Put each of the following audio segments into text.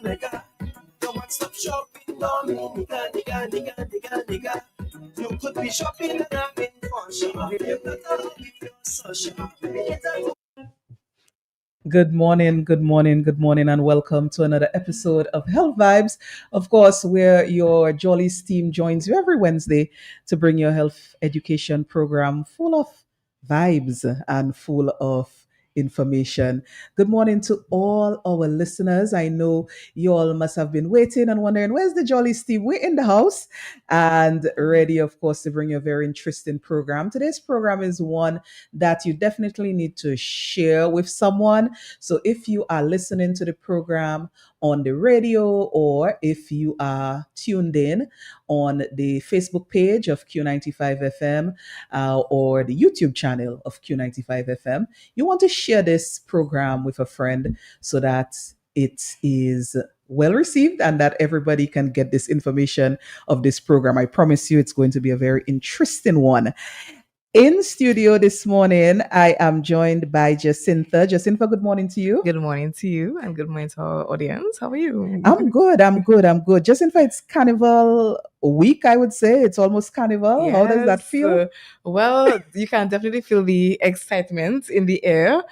mega. The one-stop shopping, Dominica, nigga. You could be shopping and having fun. Shopping, you better if you're so shopping. Good morning, and welcome to another episode of Health Vibes. Of course, where your Jolly's team joins you every Wednesday to bring your health education program full of vibes and full of information. Good morning to all our listeners. I know you all must have been waiting and wondering, where's the Jolly's team? We're in the house and ready, of course, to bring you a very interesting program. Today's program is one that you definitely need to share with someone. So if you are listening to the program on the radio or if you are tuned in on the Facebook page of Q95 FM or the YouTube channel of Q95 FM, you want to share this program with a friend so that it is well received and that everybody can get this information of this program. I promise you it's going to be a very interesting one. In studio this morning, I am joined by Jacinta. Jacinta, good morning to you. Good morning to you and good morning to our audience. How are you? I'm good. Jacinta, it's Carnival week, I would say. It's almost Carnival. How does that feel? Well, you can definitely feel the excitement in the air.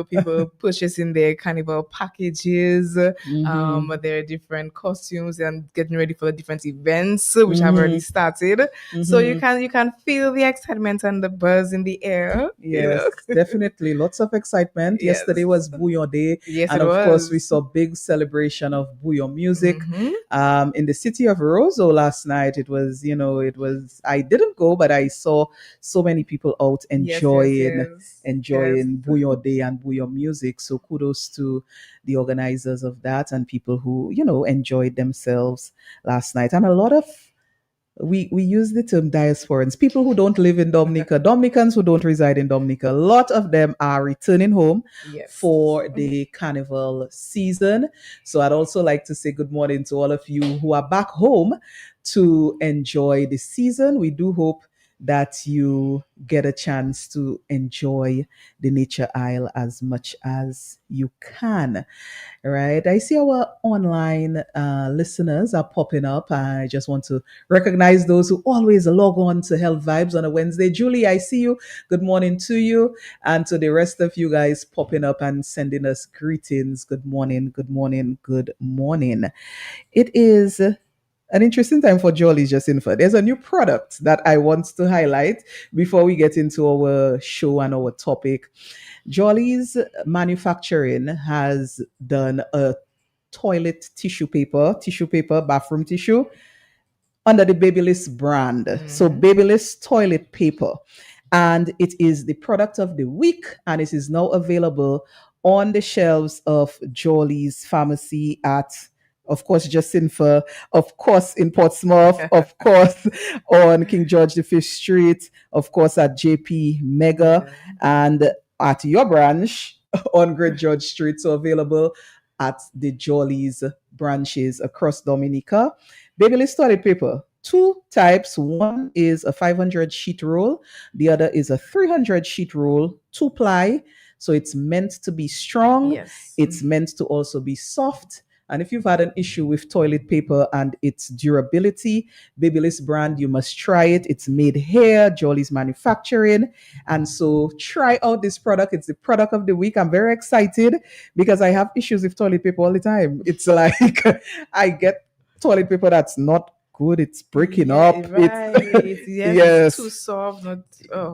People purchasing their Carnival packages. There are different costumes and getting ready for the different events which have already started. So you can feel the excitement and the buzz in the air. Yes, definitely. Lots of excitement. Yes. Yesterday was Bouillon Day. Yes, and it of was. course, we saw big celebration of Bouillon music in the city of Roseau last night. It was, I didn't go, but I saw so many people out enjoying Bouillon Day and Bouillon music. So kudos to the organizers of that and people who, enjoyed themselves last night. And a lot of we use the term diasporans, people who don't live in Dominica, Dominicans who don't reside in Dominica. A lot of them are returning home for the carnival season. So I'd also like to say good morning to all of you who are back home to enjoy the season. We do hope that you get a chance to enjoy the Nature Isle as much as you can. Right. I see our online listeners are popping up. I just want to recognize those who always log on to Health Vibes on a Wednesday. Julie, I see you. Good morning to you. And to the rest of you guys popping up and sending us greetings. Good morning. It is an interesting time for Jolly's Jacinta. There's a new product that I want to highlight before we get into our show and our topic. Jolly's Manufacturing has done a toilet tissue paper, bathroom tissue under the Babyliss brand. So Babyliss toilet paper. And it is the product of the week and it is now available on the shelves of Jolly's Pharmacy at, of course, Jacinta, of course, in Portsmouth, of course, on King George V Street, of course, at JP Mega, and at your branch on Great George Street. So available at the Jolly's branches across Dominica. Babyliss toilet paper. Two types. One is a 500 sheet roll. The other is a 300 sheet roll, 2-ply. So it's meant to be strong. Yes. It's meant to also be soft. And if you've had an issue with toilet paper and its durability, Babyliss brand, you must try it. It's made here, Jolly's Manufacturing. And so try out this product. It's the product of the week. I'm very excited because I have issues with toilet paper all the time. It's like I get toilet paper that's not good. It's breaking up. Right. It's too soft.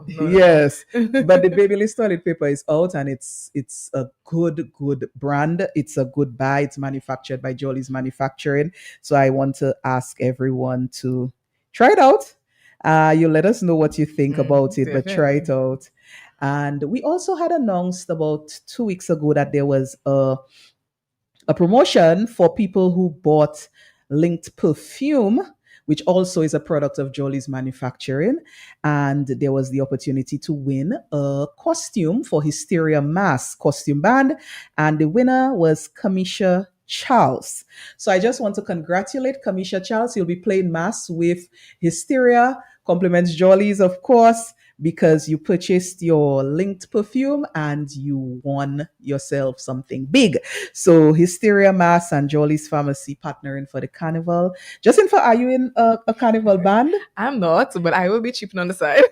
Yes. But the Babyliss toilet paper is out and it's a good brand. It's a good buy. It's manufactured by Jolly's Manufacturing. So I want to ask everyone to try it out. You let us know what you think about it, but try it out. And we also had announced about 2 weeks ago that there was a promotion for people who bought Linked Perfume, which also is a product of Jolly's Manufacturing. And there was the opportunity to win a costume for Hysteria Mask costume band. And the winner was Kamisha Charles. So I just want to congratulate Kamisha Charles. He'll be playing mass with Hysteria. Compliments Jolly's, of course. because you purchased your linked perfume and you won yourself something big. So Hysteria Mass and Jolly's Pharmacy partnering for the carnival. Jacinta, are you in a carnival band? I'm not, but I will be chipping on the side.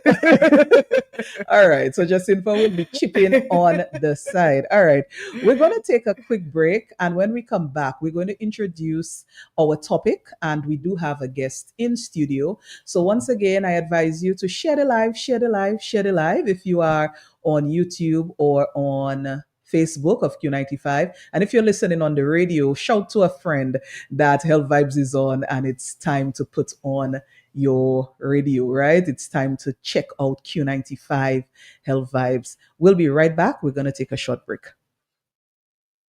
All right. So Jacinta will be chipping on the side. All right. We're going to take a quick break. And when we come back, we're going to introduce our topic. And we do have a guest in studio. So once again, I advise you to share the live, share the live, share the live if you are on YouTube or on Facebook of Q95. And if you're listening on the radio, shout to a friend that Health Vibes is on and it's time to put on your radio, right? It's time to check out Q95 Health Vibes. We'll be right back. We're going to take a short break.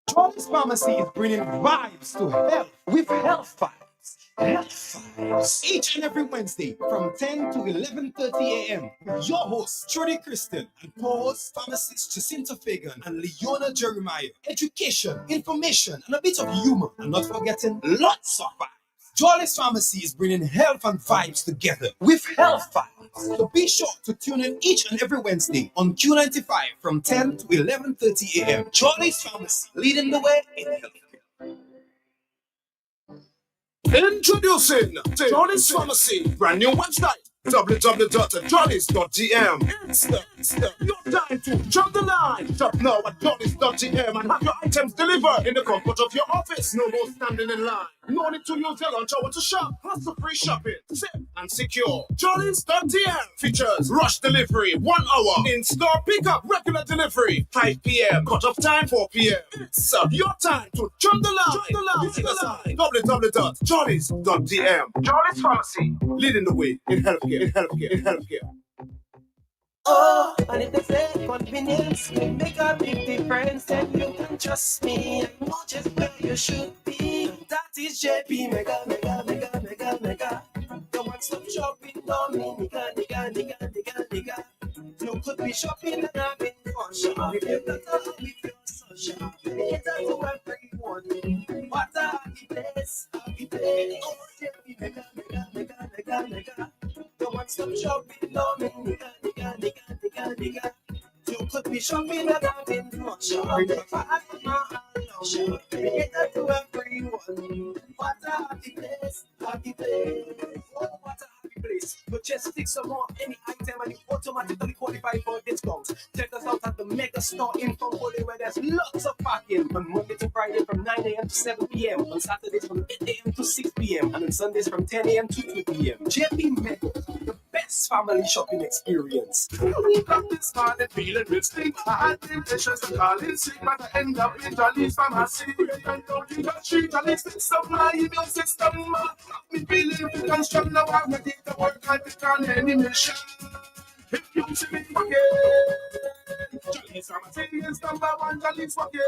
Jolly's Pharmacy is bringing vibes to health with Health Vibes. Health Vibes. Each and every Wednesday from 10 to 11:30 a.m. with your hosts, Trudy Kristen, and co-hosts pharmacists Jacinta Fagan and Leona Jeremiah. Education, information, and a bit of humor. And not forgetting lots of vibes. Jolly's Pharmacy is bringing health and vibes together with Health Vibes. So be sure to tune in each and every Wednesday on Q95 from 10 to 11:30 a.m. Jolly's Pharmacy, leading the way in healthcare. Introducing Jolly's Pharmacy, brand new website, www.jollies.gm. It's your time to jump the line. Shop now at jollies.gm and have your items delivered in the comfort of your office. No more standing in line. No need to use your lunch hour to shop. Hassle-free shopping, safe and secure. Jollies.gm features rush delivery, 1 hour. In-store pickup, regular delivery, 5 p.m. Cut-off time, 4 p.m. It's your time to jump the line. Visit us at www.jollies.gm. Jollies Pharmacy, leading the way in healthcare. Oh, and if they say convenience can make a big difference, then you can trust me. I know just where you should be. That is JP Mega. The one-stop shopping, Dominica, nigga. You could be shopping and having fun. Shop if you got a with your social. It's to everyone. What a happy place. Oh, JP Mega. The one-stop shopping, Dominica, nigga. You could be shopping and having fun. Shop if it's to everyone. What a happy place. Oh, what a happy place. But just fix some more any item and you automatically qualify for discounts. Check us out at the Mega Store in Fongolle where there's lots of parking from Monday to Friday from 9 a.m. to 7 p.m. On Saturdays from 8 a.m. to 6 p.m. and on Sundays from 10 a.m. to 2 p.m. JP Mega, the best family shopping experience. We got this started feeling rich thing. I had the intentions of calling sick, but I end up in Jolly's Pharmacy. I don't think that she Jolly's fix up my immune system. Me feeling fit and strong now. I'm ready to work and take on any mission. If you see me again, Jolly's Pharmacy is number one. Jolly's forget.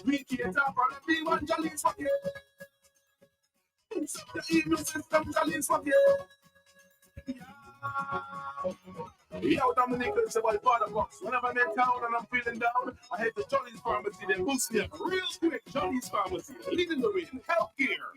We can't have everyone. Jolly's forget. The immune system. Jolly's forget. Yo, Dominic, it's about Box. Whenever I'm in town and I'm feeling down, I head to Jolly's Pharmacy. They boost me up real quick. Jolly's Pharmacy, leading the way in healthcare.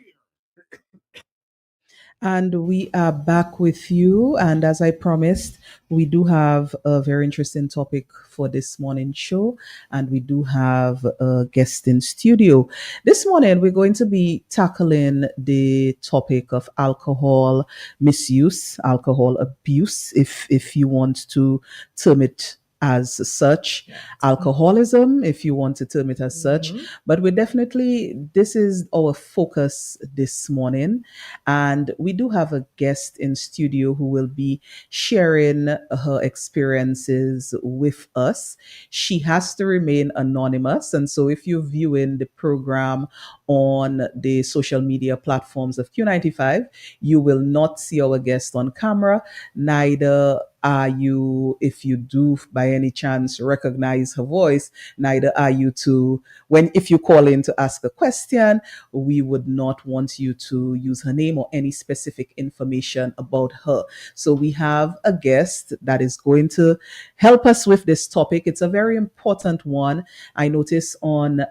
And we are back with you. And as I promised, we do have a very interesting topic for this morning show. And we do have a guest in studio. This morning, we're going to be tackling the topic of alcohol misuse, alcohol abuse, if you want to term it as such, alcoholism, if you want to term it as such. But this is our focus this morning. And we do have a guest in studio who will be sharing her experiences with us. She has to remain anonymous. And so if you're viewing the program on the social media platforms of Q95, you will not see our guest on camera, neither are you, if you do by any chance recognize her voice, neither are you if you call in to ask a question, we would not want you to use her name or any specific information about her. So we have a guest that is going to help us with this topic. It's a very important one. I noticed on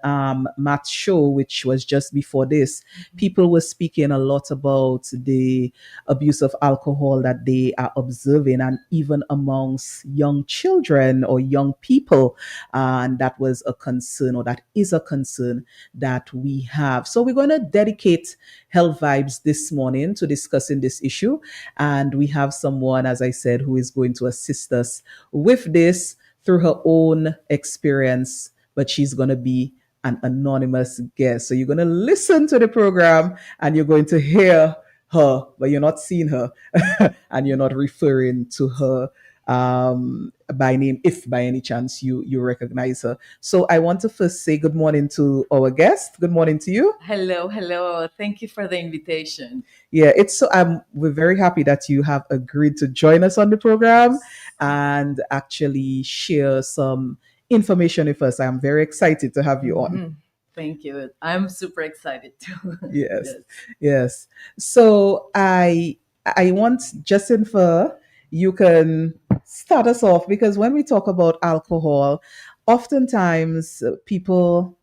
Matt's show, which was just before this, people were speaking a lot about the abuse of alcohol that they are observing, and even amongst young children or young people. And that was a concern, or that is a concern that we have. So we're going to dedicate Health Vibes this morning to discussing this issue. And we have someone, as I said, who is going to assist us with this through her own experience, but she's going to be an anonymous guest. So you're going to listen to the program and you're going to hear her, but you're not seeing her and you're not referring to her by name, if by any chance you recognize her. So I want to first say good morning to our guest. Good morning to you. Hello. Thank you for the invitation. Yeah, we're very happy that you have agreed to join us on the program and actually share some information with us. I'm very excited to have you on. Thank you. I'm super excited too. Yes. So I want Jacinta, you can start us off, because when we talk about alcohol, oftentimes people,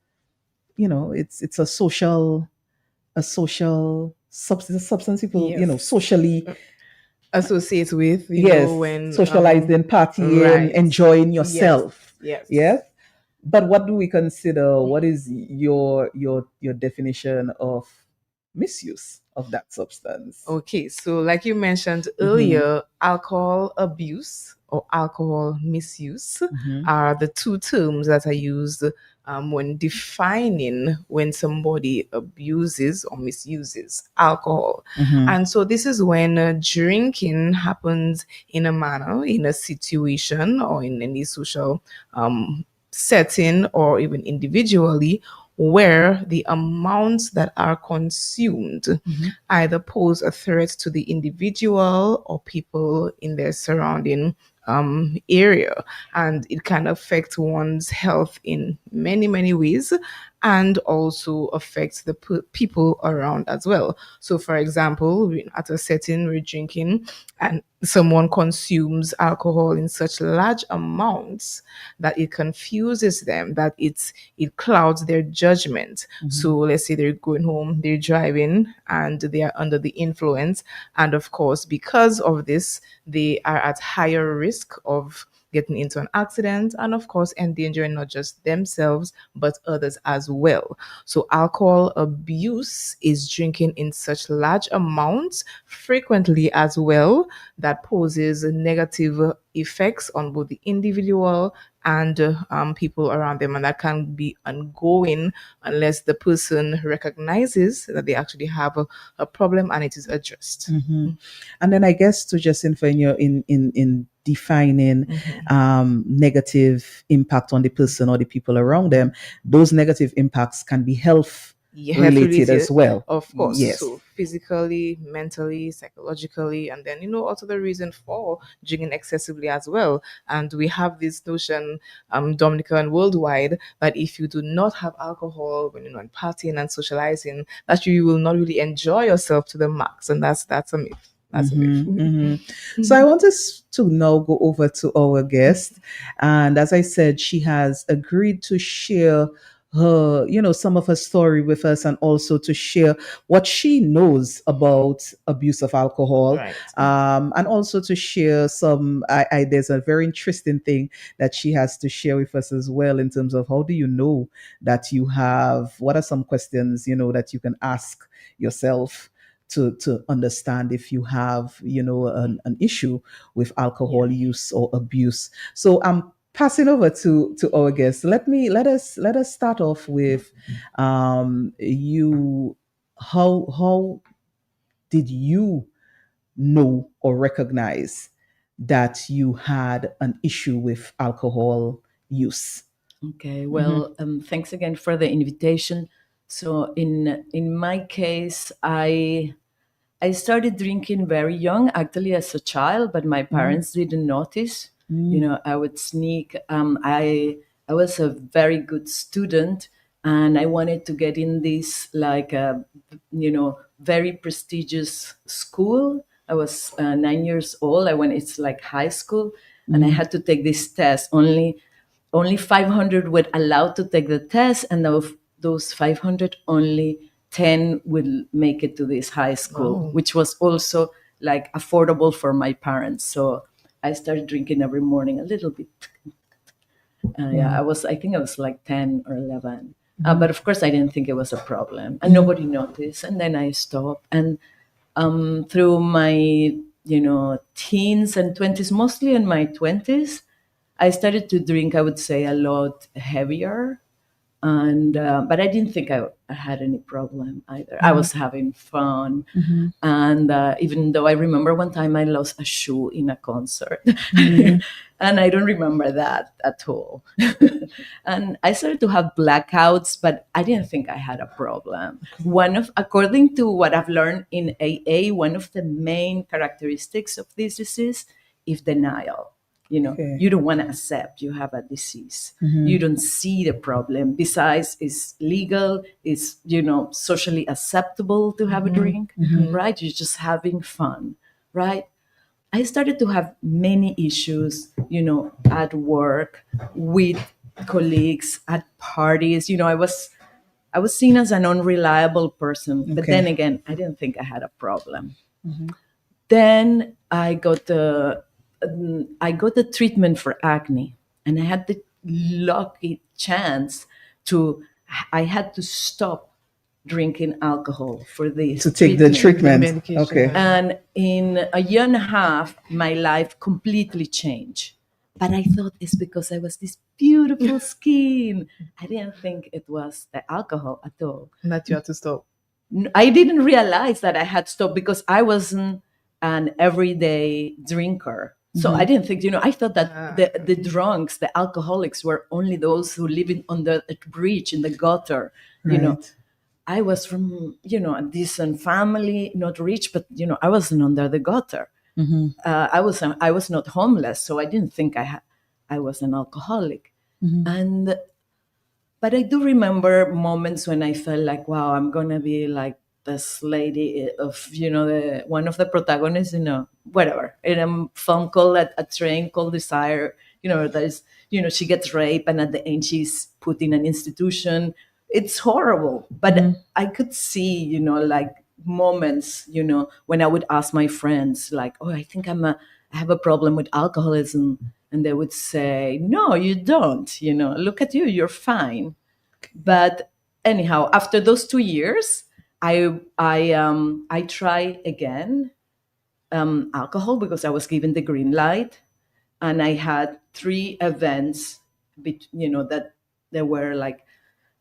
it's a social substance people, socially associate with, when socializing, partying, enjoying yourself. Yes. But what do we consider? What is your definition of misuse of that substance? Okay, so like you mentioned earlier, alcohol abuse or alcohol misuse are the two terms that are used when defining when somebody abuses or misuses alcohol. And so this is when drinking happens in a manner, in a situation, or in any social setting, or even individually, where the amounts that are consumed either pose a threat to the individual or people in their surrounding area. And it can affect one's health in many, many ways, and also affects the people around as well. So, for example, at a setting we're drinking and someone consumes alcohol in such large amounts that it confuses them, that it clouds their judgment. So let's say they're going home, they're driving, and they are under the influence. And of course, because of this, they are at higher risk of getting into an accident, and of course endangering not just themselves but others as well. So alcohol abuse is drinking in such large amounts frequently as well, that poses negative effects on both the individual and people around them, and that can be ongoing unless the person recognizes that they actually have a problem and it is addressed. And then I guess to just in defining negative impact on the person or the people around them, those negative impacts can be health related as well. Of course. Yes. So physically, mentally, psychologically, and then, also the reason for drinking excessively as well. And we have this notion, Dominica and worldwide, that if you do not have alcohol when you're partying and socializing, that you will not really enjoy yourself to the max. And that's a myth. So I want us to now go over to our guest. And as I said, she has agreed to share her, some of her story with us, and also to share what she knows about abuse of alcohol. Right. And also to share some, there's a very interesting thing that she has to share with us as well, in terms of how do you know that you have, what are some questions, that you can ask yourself to understand if you have, an issue with alcohol use or abuse. So I'm passing over to our guest. Let us start off with you. How did you know or recognize that you had an issue with alcohol use? Okay, well, thanks again for the invitation. So in my case, I started drinking very young, actually as a child, but my parents didn't notice. I would sneak. I was a very good student, and I wanted to get in this very prestigious school. I was 9 years old. It's like high school, and I had to take this test. Only 500 were allowed to take the test, and of those 500, only 10 will make it to this high school, which was also like affordable for my parents. So I started drinking every morning a little bit. Yeah, I think I was like 10 or 11. But of course, I didn't think it was a problem, and nobody noticed. And then I stopped. And through my, teens and 20s, mostly in my 20s, I started to drink, I would say, a lot heavier. And but I didn't think I had any problem either. I was having fun. And even though I remember one time I lost a shoe in a concert, and I don't remember that at all. And I started to have blackouts, but I didn't think I had a problem. According to what I've learned in AA, one of the main characteristics of this disease is denial. You don't want to accept you have a disease. You don't see the problem. Besides, it's legal, it's, socially acceptable to have a drink, right? You're just having fun, right? I started to have many issues, at work, with colleagues, at parties. I was seen as an unreliable person, but then again, I didn't think I had a problem. Then I got the treatment for acne, and I had the lucky chance I had to stop drinking alcohol for this to take the treatment. Okay. And in a year and a half, my life completely changed. But I thought it's because I was this beautiful skin. I didn't think it was the alcohol at all. That you had to stop. I didn't realize that I had stopped because I wasn't an everyday drinker. So I didn't think, I thought that the drunks, the alcoholics were only those who live under a bridge in the gutter, I was from, a decent family, not rich, but, I wasn't under the gutter. I was not homeless, so I didn't think I was an alcoholic. But I do remember moments when I felt like, wow, I'm going to be like this lady of, one of the protagonists in a film called a train called Desire. There's, she gets raped and at the end she's put in an institution. It's horrible, but I could see, like moments, when I would ask my friends, like, oh, I think I have a problem with alcoholism. And they would say, no, you don't, look at you, you're fine. But anyhow, after those 2 years, I tried again alcohol because I was given the green light. And I had 3 events, that there were like,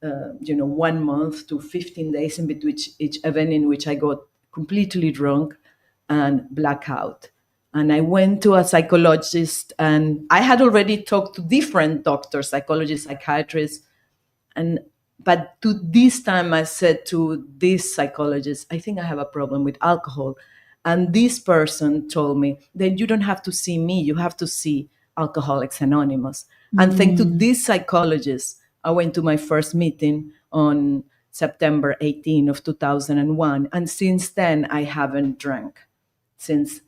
1 month to 15 days in between each event in which I got completely drunk and blackout. And I went to a psychologist, and I had already talked to different doctors, psychologists, psychiatrists. But to this time I said to this psychologist, I think I have a problem with alcohol. And this person told me that you don't have to see me, you have to see Alcoholics Anonymous. And thanks to this psychologist, I went to my first meeting on September 18 of 2001. And since then, I haven't drank. Since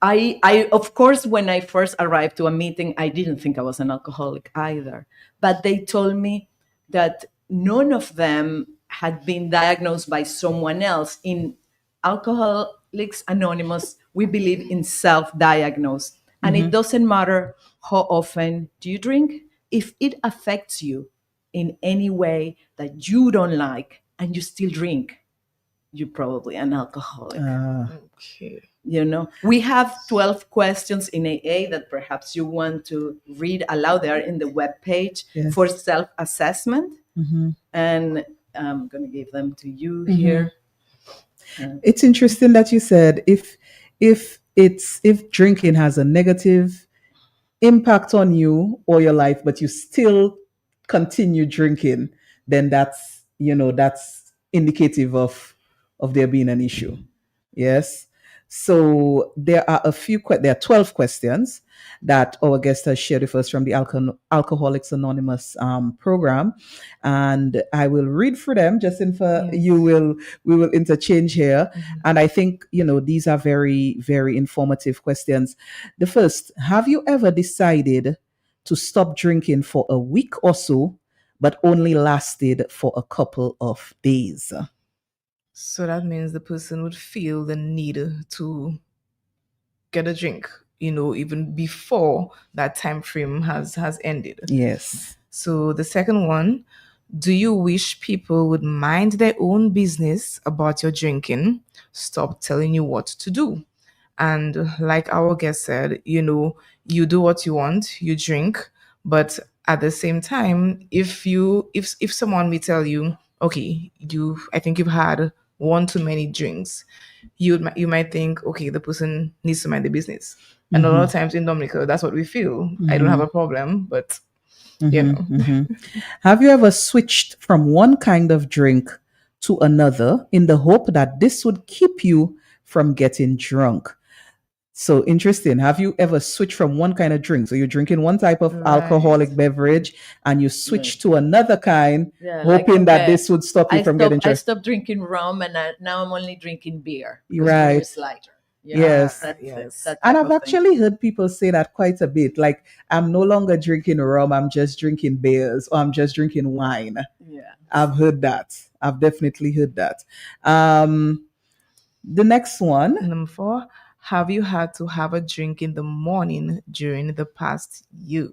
I of course, when I first arrived to a meeting, I didn't think I was an alcoholic either. But they told me that none of them had been diagnosed by someone else. In Alcoholics Anonymous, we believe in self-diagnose. And it doesn't matter how often do you drink. If it affects you in any way that you don't like and you still drink, you're probably an alcoholic. Okay. We have 12 questions in AA that perhaps you want to read aloud. There in the webpage for self-assessment. And I'm going to give them to you here. It's interesting that you said if drinking has a negative impact on you or your life, but you still continue drinking, then that's indicative of there being an issue. Yes. So there are 12 questions that our guest has shared with us from the Alcoholics Anonymous program, and I will read for them just we will interchange here. And I think these are very, very informative questions. The first: have you ever decided to stop drinking for a week or so, but only lasted for a couple of days? So that means the person would feel the need to get a drink, even before that time frame has ended. Yes. So the second one, do you wish people would mind their own business about your drinking? Stop telling you what to do. And like our guest said, you do what you want, you drink, but at the same time, if someone may tell you, okay, I think you've had one too many drinks, you might think, okay, the person needs to mind the business. And a lot of times in Dominica, that's what we feel. I don't have a problem, but Have you ever switched from one kind of drink to another in the hope that this would keep you from getting drunk? So interesting. Have you ever switched from one kind of drink? So you're drinking one type of alcoholic beverage and you switch to another kind, hoping that this would stop you from getting drunk. I stopped drinking rum and now I'm only drinking beer. Right. It's lighter. Yes. That and I've actually heard people say that quite a bit. Like, I'm no longer drinking rum, I'm just drinking beers, or I'm just drinking wine. Yeah. I've heard that. I've definitely heard that. The next one. Number 4, have you had to have a drink in the morning during the past year?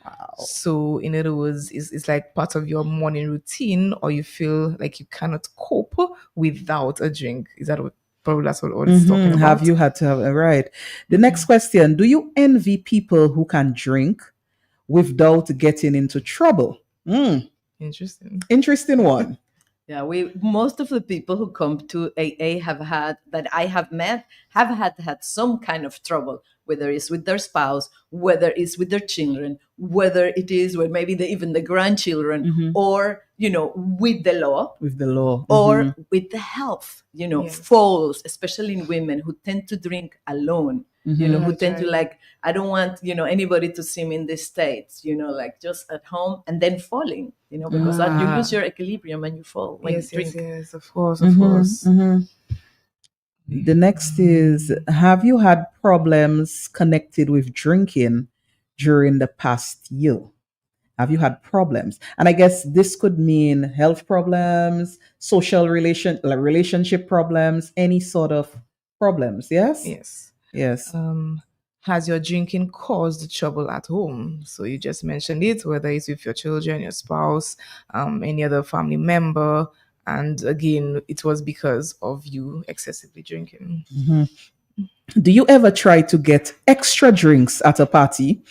Wow. So in other words, it's like part of your morning routine, or you feel like you cannot cope without a drink. Is that what? Probably that's what it's talking about. Have you had to have right? The next question: do you envy people who can drink without getting into trouble? Interesting one. Yeah, most of the people who come to AA I have met have had some kind of trouble, whether it's with their spouse, whether it's with their children, whether it is with maybe even the grandchildren, or with the law, or with the health. Falls, especially in women who tend to drink alone. Who tend to I don't want anybody to see me in this state. Like just at home and then falling. Because you lose your equilibrium and you fall when you drink. Yes, of course. The next is: have you had problems connected with drinking during the past year? Have you had problems? And I guess this could mean health problems, social relationship problems, any sort of problems. Yes. Yes. Has your drinking caused trouble at home? So you just mentioned it, whether it's with your children, your spouse, any other family member. And again, it was because of you excessively drinking. Do you ever try to get extra drinks at a party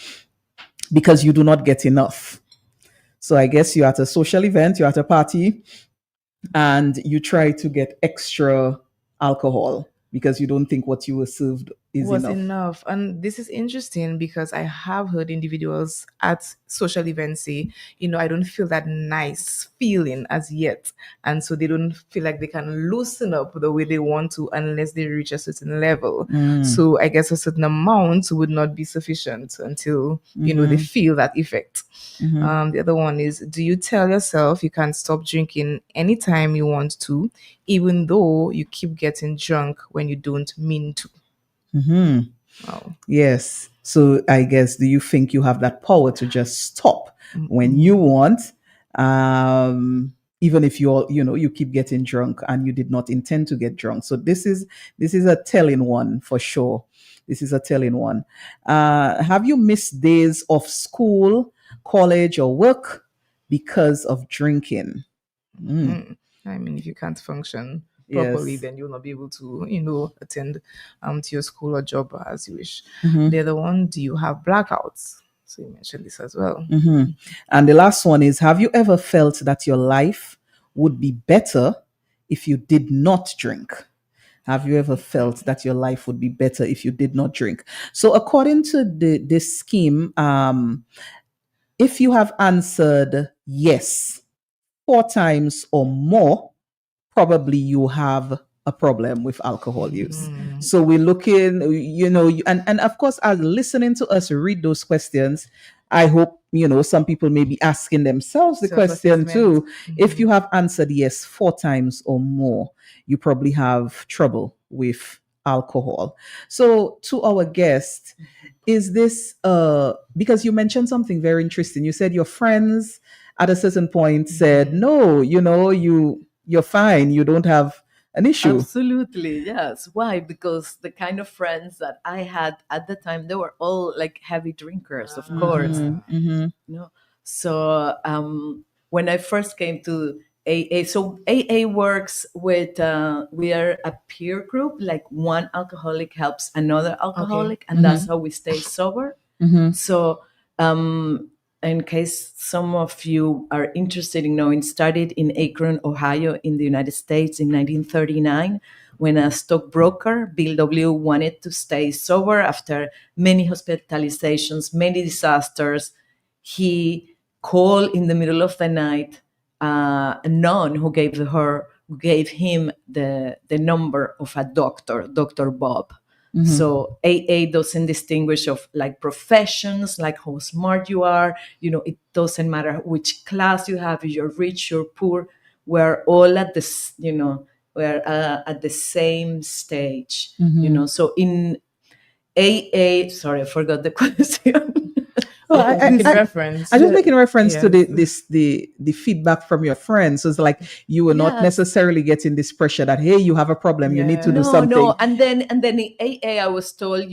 because you do not get enough? So I guess you're at a social event, you're at a party, and you try to get extra alcohol because you don't think what you were served was enough. And this is interesting because I have heard individuals at social events say, I don't feel that nice feeling as yet. And so they don't feel like they can loosen up the way they want to unless they reach a certain level. So I guess a certain amount would not be sufficient until, they feel that effect. The other one is, do you tell yourself you can stop drinking anytime you want to, even though you keep getting drunk when you don't mean to? Wow. Yes. So I guess, do you think you have that power to just stop when you want, even if you keep getting drunk and you did not intend to get drunk? So this is a telling one for sure. This is a telling one. Have you missed days of school, college, or work because of drinking? I mean, if you can't function properly, then you'll not be able to, attend to your school or job as you wish. The other one, do you have blackouts? So you mentioned this as well. And the last one is: have you ever felt that your life would be better if you did not drink? Have you ever felt that your life would be better if you did not drink? So according to this scheme, if you have answered yes 4 times or more, probably you have a problem with alcohol use. So we're looking, and of course, as listening to us read those questions, I hope, some people may be asking themselves the question too. If you have answered yes 4 times or more, you probably have trouble with alcohol. So to our guest, is this, because you mentioned something very interesting. You said your friends at a certain point said, no, you're fine. You don't have an issue. Absolutely, yes. Why? Because the kind of friends that I had at the time, they were all like heavy drinkers, of course. Mm-hmm. So when I first came to AA, so AA works with we are a peer group. Like one alcoholic helps another alcoholic, and that's how we stay sober. So in case some of you are interested in knowing, started in Akron, Ohio, in the United States in 1939, when a stockbroker, Bill W., wanted to stay sober after many hospitalizations, many disasters. He called in the middle of the night a nun who gave him the number of a doctor, Dr. Bob. So AA doesn't distinguish of like professions, like how smart you are. It doesn't matter which class you have, if you're rich or poor. We're all at this, we're at the same stage. So in AA, sorry, I forgot the question. I reference. I just making reference to the feedback from your friends. So it's like you were not necessarily getting this pressure that, hey, you have a problem, you need to do something. No, and then in AA I was told,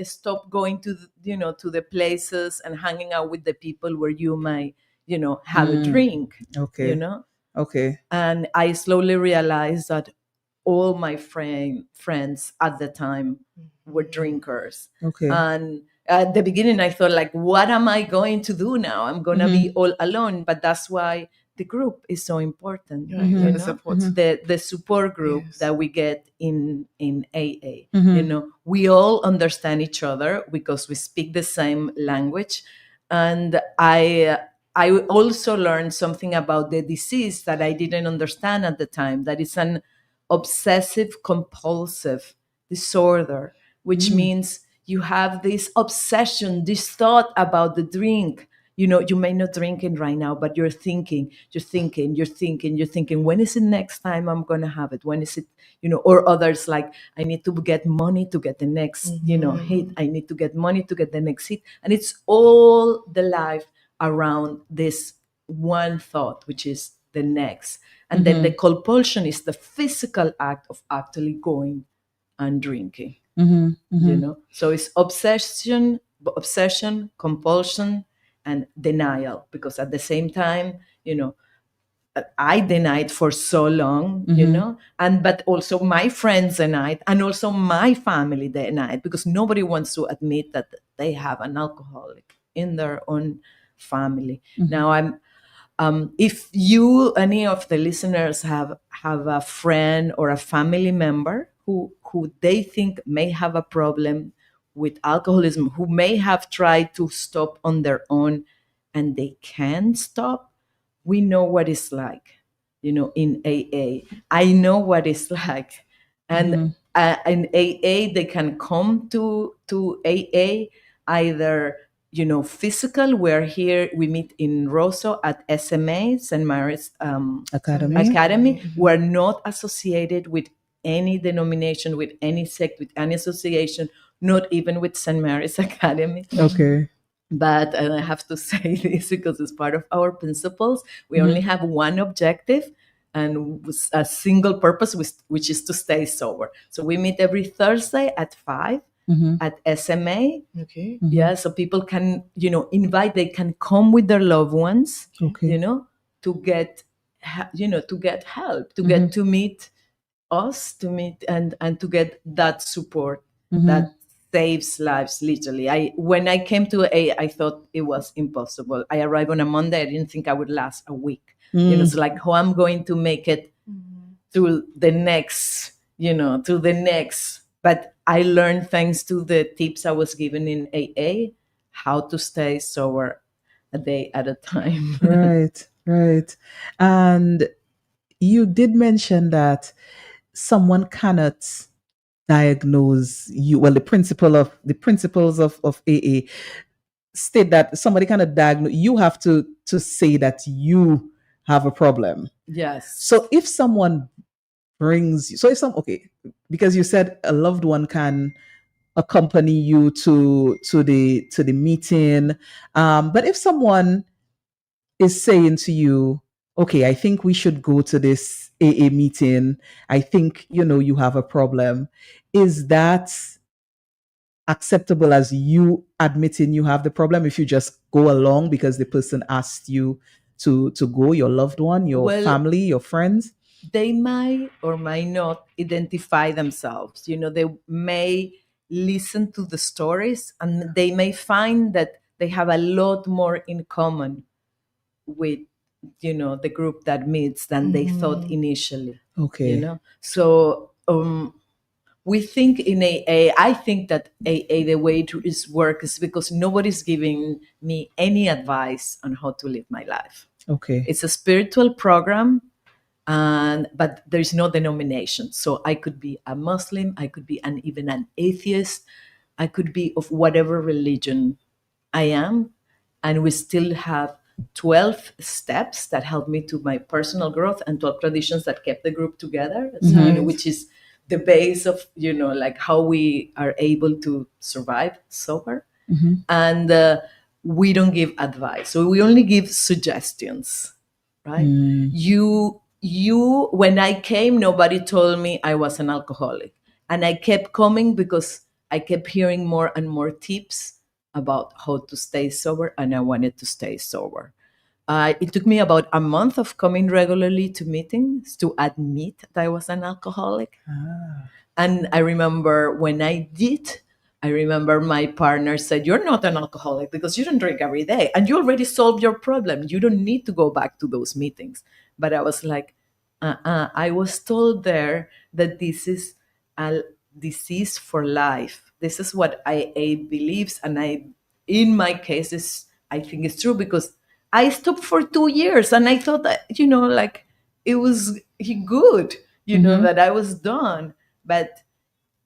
stop going to to the places and hanging out with the people where you might, have a drink. Okay. Okay. And I slowly realized that all my friends at the time were drinkers. Okay. And at the beginning, I thought, like, what am I going to do now? I'm going to be all alone. But that's why the group is so important. The support group that we get in AA. We all understand each other because we speak the same language. And I also learned something about the disease that I didn't understand at the time. That is an obsessive compulsive disorder, which means you have this obsession, this thought about the drink. You may not drink it right now, but you're thinking, when is it next time I'm going to have it? When is it, or others like, I need to get money to get the next, hit. I need to get money to get the next hit. And it's all the life around this one thought, which is the next. And then the compulsion is the physical act of actually going and drinking. So it's obsession, compulsion, and denial. Because at the same time, I denied for so long, but also my friends denied, and also my family denied, because nobody wants to admit that they have an alcoholic in their own family. Now if any of the listeners have a friend or a family member who they think may have a problem with alcoholism, who may have tried to stop on their own and they can't stop, we know what it's like, in AA. I know what it's like. And in AA, they can come to AA either, physical. We're here, we meet in Rosso at SMA, St. Mary's Academy. We're not associated with any denomination, with any sect, with any association, not even with St. Mary's Academy. Okay. But I have to say this because it's part of our principles. We only have one objective and a single purpose, which is to stay sober. So we meet every Thursday at 5 at SMA. Okay. Yeah, so people can, invite, they can come with their loved ones, to get, to get help, to get to meet us, and to get that support that saves lives, literally. When I came to AA, I thought it was impossible. I arrived on a Monday. I didn't think I would last a week. It's like, how I'm going to make it to the next, But I learned, thanks to the tips I was given in AA, how to stay sober a day at a time. Right. And you did mention that someone cannot diagnose you. Well, the principles of AA state that somebody cannot diagnose. You have to say that you have a problem. Yes. So if someone brings you, because you said a loved one can accompany you to the meeting, but if someone is saying to you, okay, I think we should go to this AA meeting, I think, you have a problem. Is that acceptable as you admitting you have the problem if you just go along because the person asked you to go, your loved one, your family, your friends? They might or might not identify themselves. They may listen to the stories and they may find that they have a lot more in common with the group that meets than they thought initially. Okay. So we think in AA, I think that AA, the way it works is because nobody's giving me any advice on how to live my life. Okay. It's a spiritual program, but there's no denomination. So I could be a Muslim, I could be even an atheist, I could be of whatever religion I am, and we still have 12 steps that help me to my personal growth and 12 traditions that kept the group together, which is the base of, like how we are able to survive sober. And we don't give advice. So we only give suggestions, right? You, when I came, nobody told me I was an alcoholic. And I kept coming because I kept hearing more and more tips about how to stay sober, and I wanted to stay sober. It took me about a month of coming regularly to meetings to admit that I was an alcoholic. And I remember when I did, I remember my partner said, "You're not an alcoholic because you don't drink every day and you already solved your problem. You don't need to go back to those meetings." But I was like, I was told there that this is a disease for life. This is what IA believes. And in my case, I think it's true because I stopped for 2 years and I thought that, like it was good, that I was done. But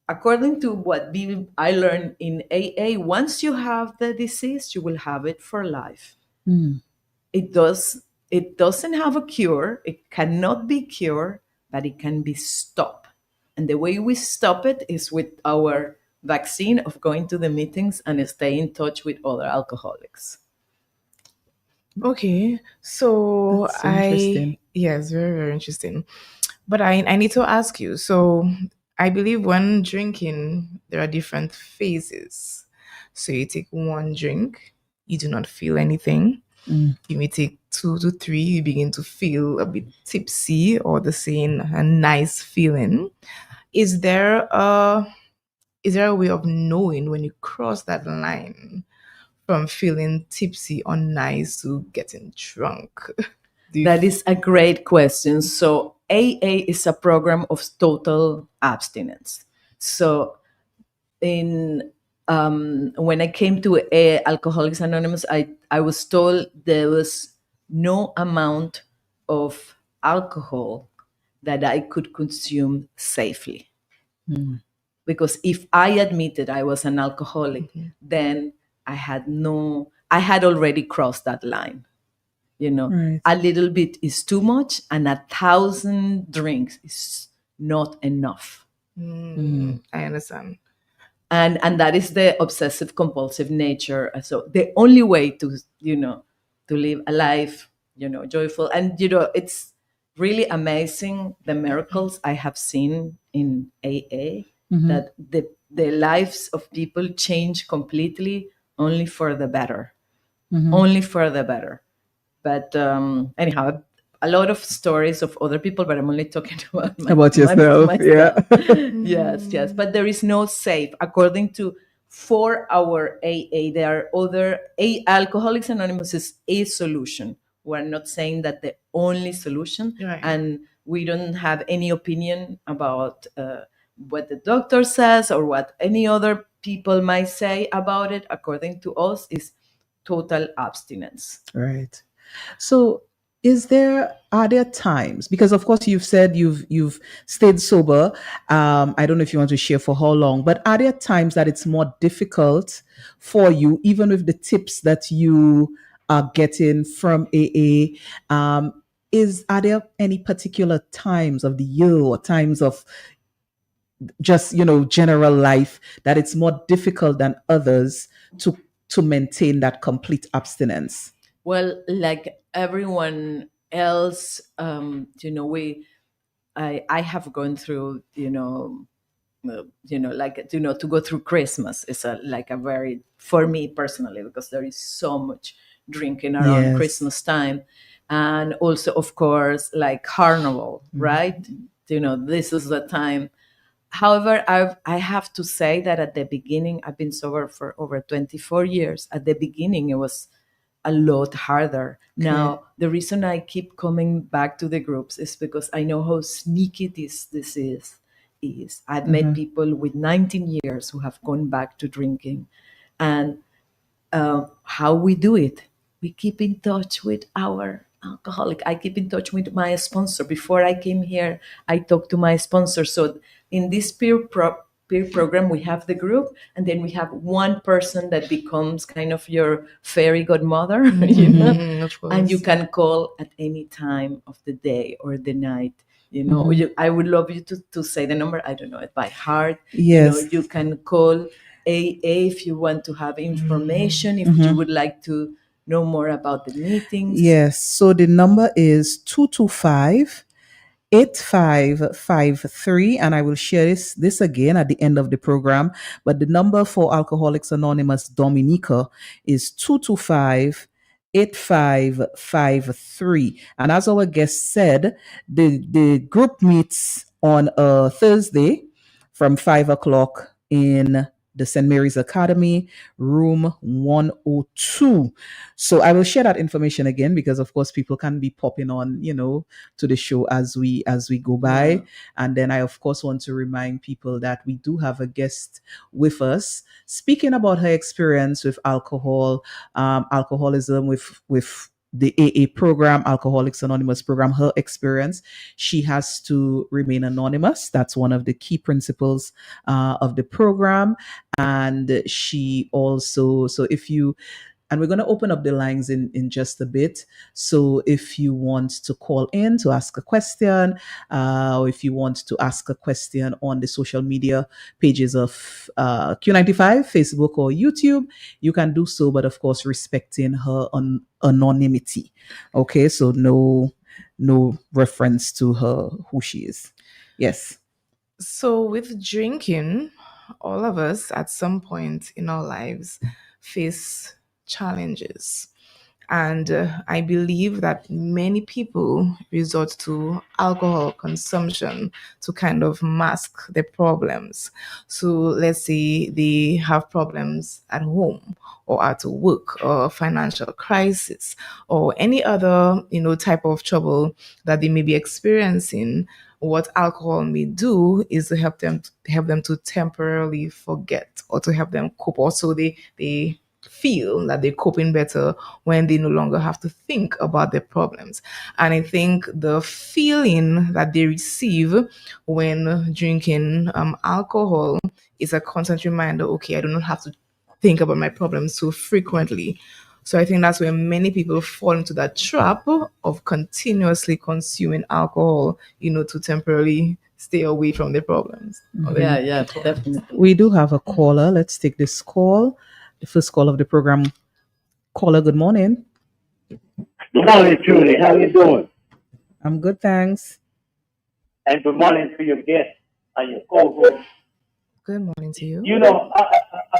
according to what I learned in AA, once you have the disease, you will have it for life. It doesn't have a cure. It cannot be cured, but it can be stopped. And the way we stop it is with our vaccine of going to the meetings and stay in touch with other alcoholics. Okay, so yes, very, very interesting. But I need to ask you. So I believe when drinking, there are different phases. So you take one drink, you do not feel anything. You may take 2 to 3, you begin to feel a bit tipsy or a nice feeling. Is there a way of knowing when you cross that line from feeling tipsy or nice to getting drunk? That is a great question. So AA is a program of total abstinence. So when I came to Alcoholics Anonymous, I was told there was no amount of alcohol that I could consume safely. Because if I admitted I was an alcoholic, then I had already crossed that line. Right. A little bit is too much and 1,000 drinks is not enough. I understand. And that is the obsessive compulsive nature. So the only way to live a life, joyful. And, it's really amazing the miracles I have seen in AA, that the lives of people change completely only for the better, only for the better. But anyhow, a lot of stories of other people, but I'm only talking about yourself. Myself. Yes. But there is no safe. According to 4-hour AA, there are other Alcoholics Anonymous is a solution. We're not saying that the only solution, right. And we don't have any opinion about what the doctor says or what any other people might say about it. According to us, is total abstinence. Right. So are there times, because of course you've said you've stayed sober, I don't know if you want to share for how long, but are there times that it's more difficult for you, even with the tips that you are getting from AA? Are there any particular times of the year or times of just general life that it's more difficult than others to maintain that complete abstinence? Well, like everyone else, I have gone through, to go through Christmas is like a very, for me personally, because there is so much drinking around Christmas time. And also, of course, like Carnival, right? This is the time. However, I have to say that at the beginning, I've been sober for over 24 years. At the beginning, it was a lot harder. Okay. Now, the reason I keep coming back to the groups is because I know how sneaky this is. I've met people with 19 years who have gone back to drinking. And how we do it, we keep in touch with our alcoholic. I keep in touch with my sponsor. Before I came here, I talked to my sponsor. So in this peer program, we have the group, and then we have one person that becomes kind of your fairy godmother, and you can call at any time of the day or the night. I would love you to say the number. I don't know it by heart. Yes. You can call AA if you want to have information, if you would like to know more about the meetings. Yes. So the number is 225-8553, and I will share this again at the end of the program. But the number for Alcoholics Anonymous Dominica is 225-8553. And as our guest said, the group meets on a Thursday from 5 o'clock in the St. Mary's Academy, room 102. So I will share that information again, because of course people can be popping on, to the show as we go by. Yeah. And then I of course want to remind people that we do have a guest with us speaking about her experience with alcoholism, with the AA program, Alcoholics Anonymous program, her experience. She has to remain anonymous. That's one of the key principles of the program. And she also, and we're going to open up the lines in just a bit. So if you want to call in to ask a question, or if you want to ask a question on the social media pages of Q95, Facebook or YouTube, you can do so, but of course respecting her anonymity. Okay, so no reference to her, who she is. Yes. So with drinking, all of us at some point in our lives face challenges. And I believe that many people resort to alcohol consumption to kind of mask their problems. So let's say they have problems at home or at work, or financial crisis, or any other, type of trouble that they may be experiencing. What alcohol may do is to help them to temporarily forget, or to help them cope. Also, they feel that they're coping better when they no longer have to think about their problems. And I think the feeling that they receive when drinking alcohol is a constant reminder, okay, I do not have to think about my problems so frequently. So I think that's where many people fall into that trap of continuously consuming alcohol, to temporarily stay away from their problems. Yeah, definitely. We do have a caller. Let's take this call. The first call of the program. Caller, good morning. Good morning, Julie. How you doing? I'm good, thanks. And good morning to your guest and your co-host. Good morning to you.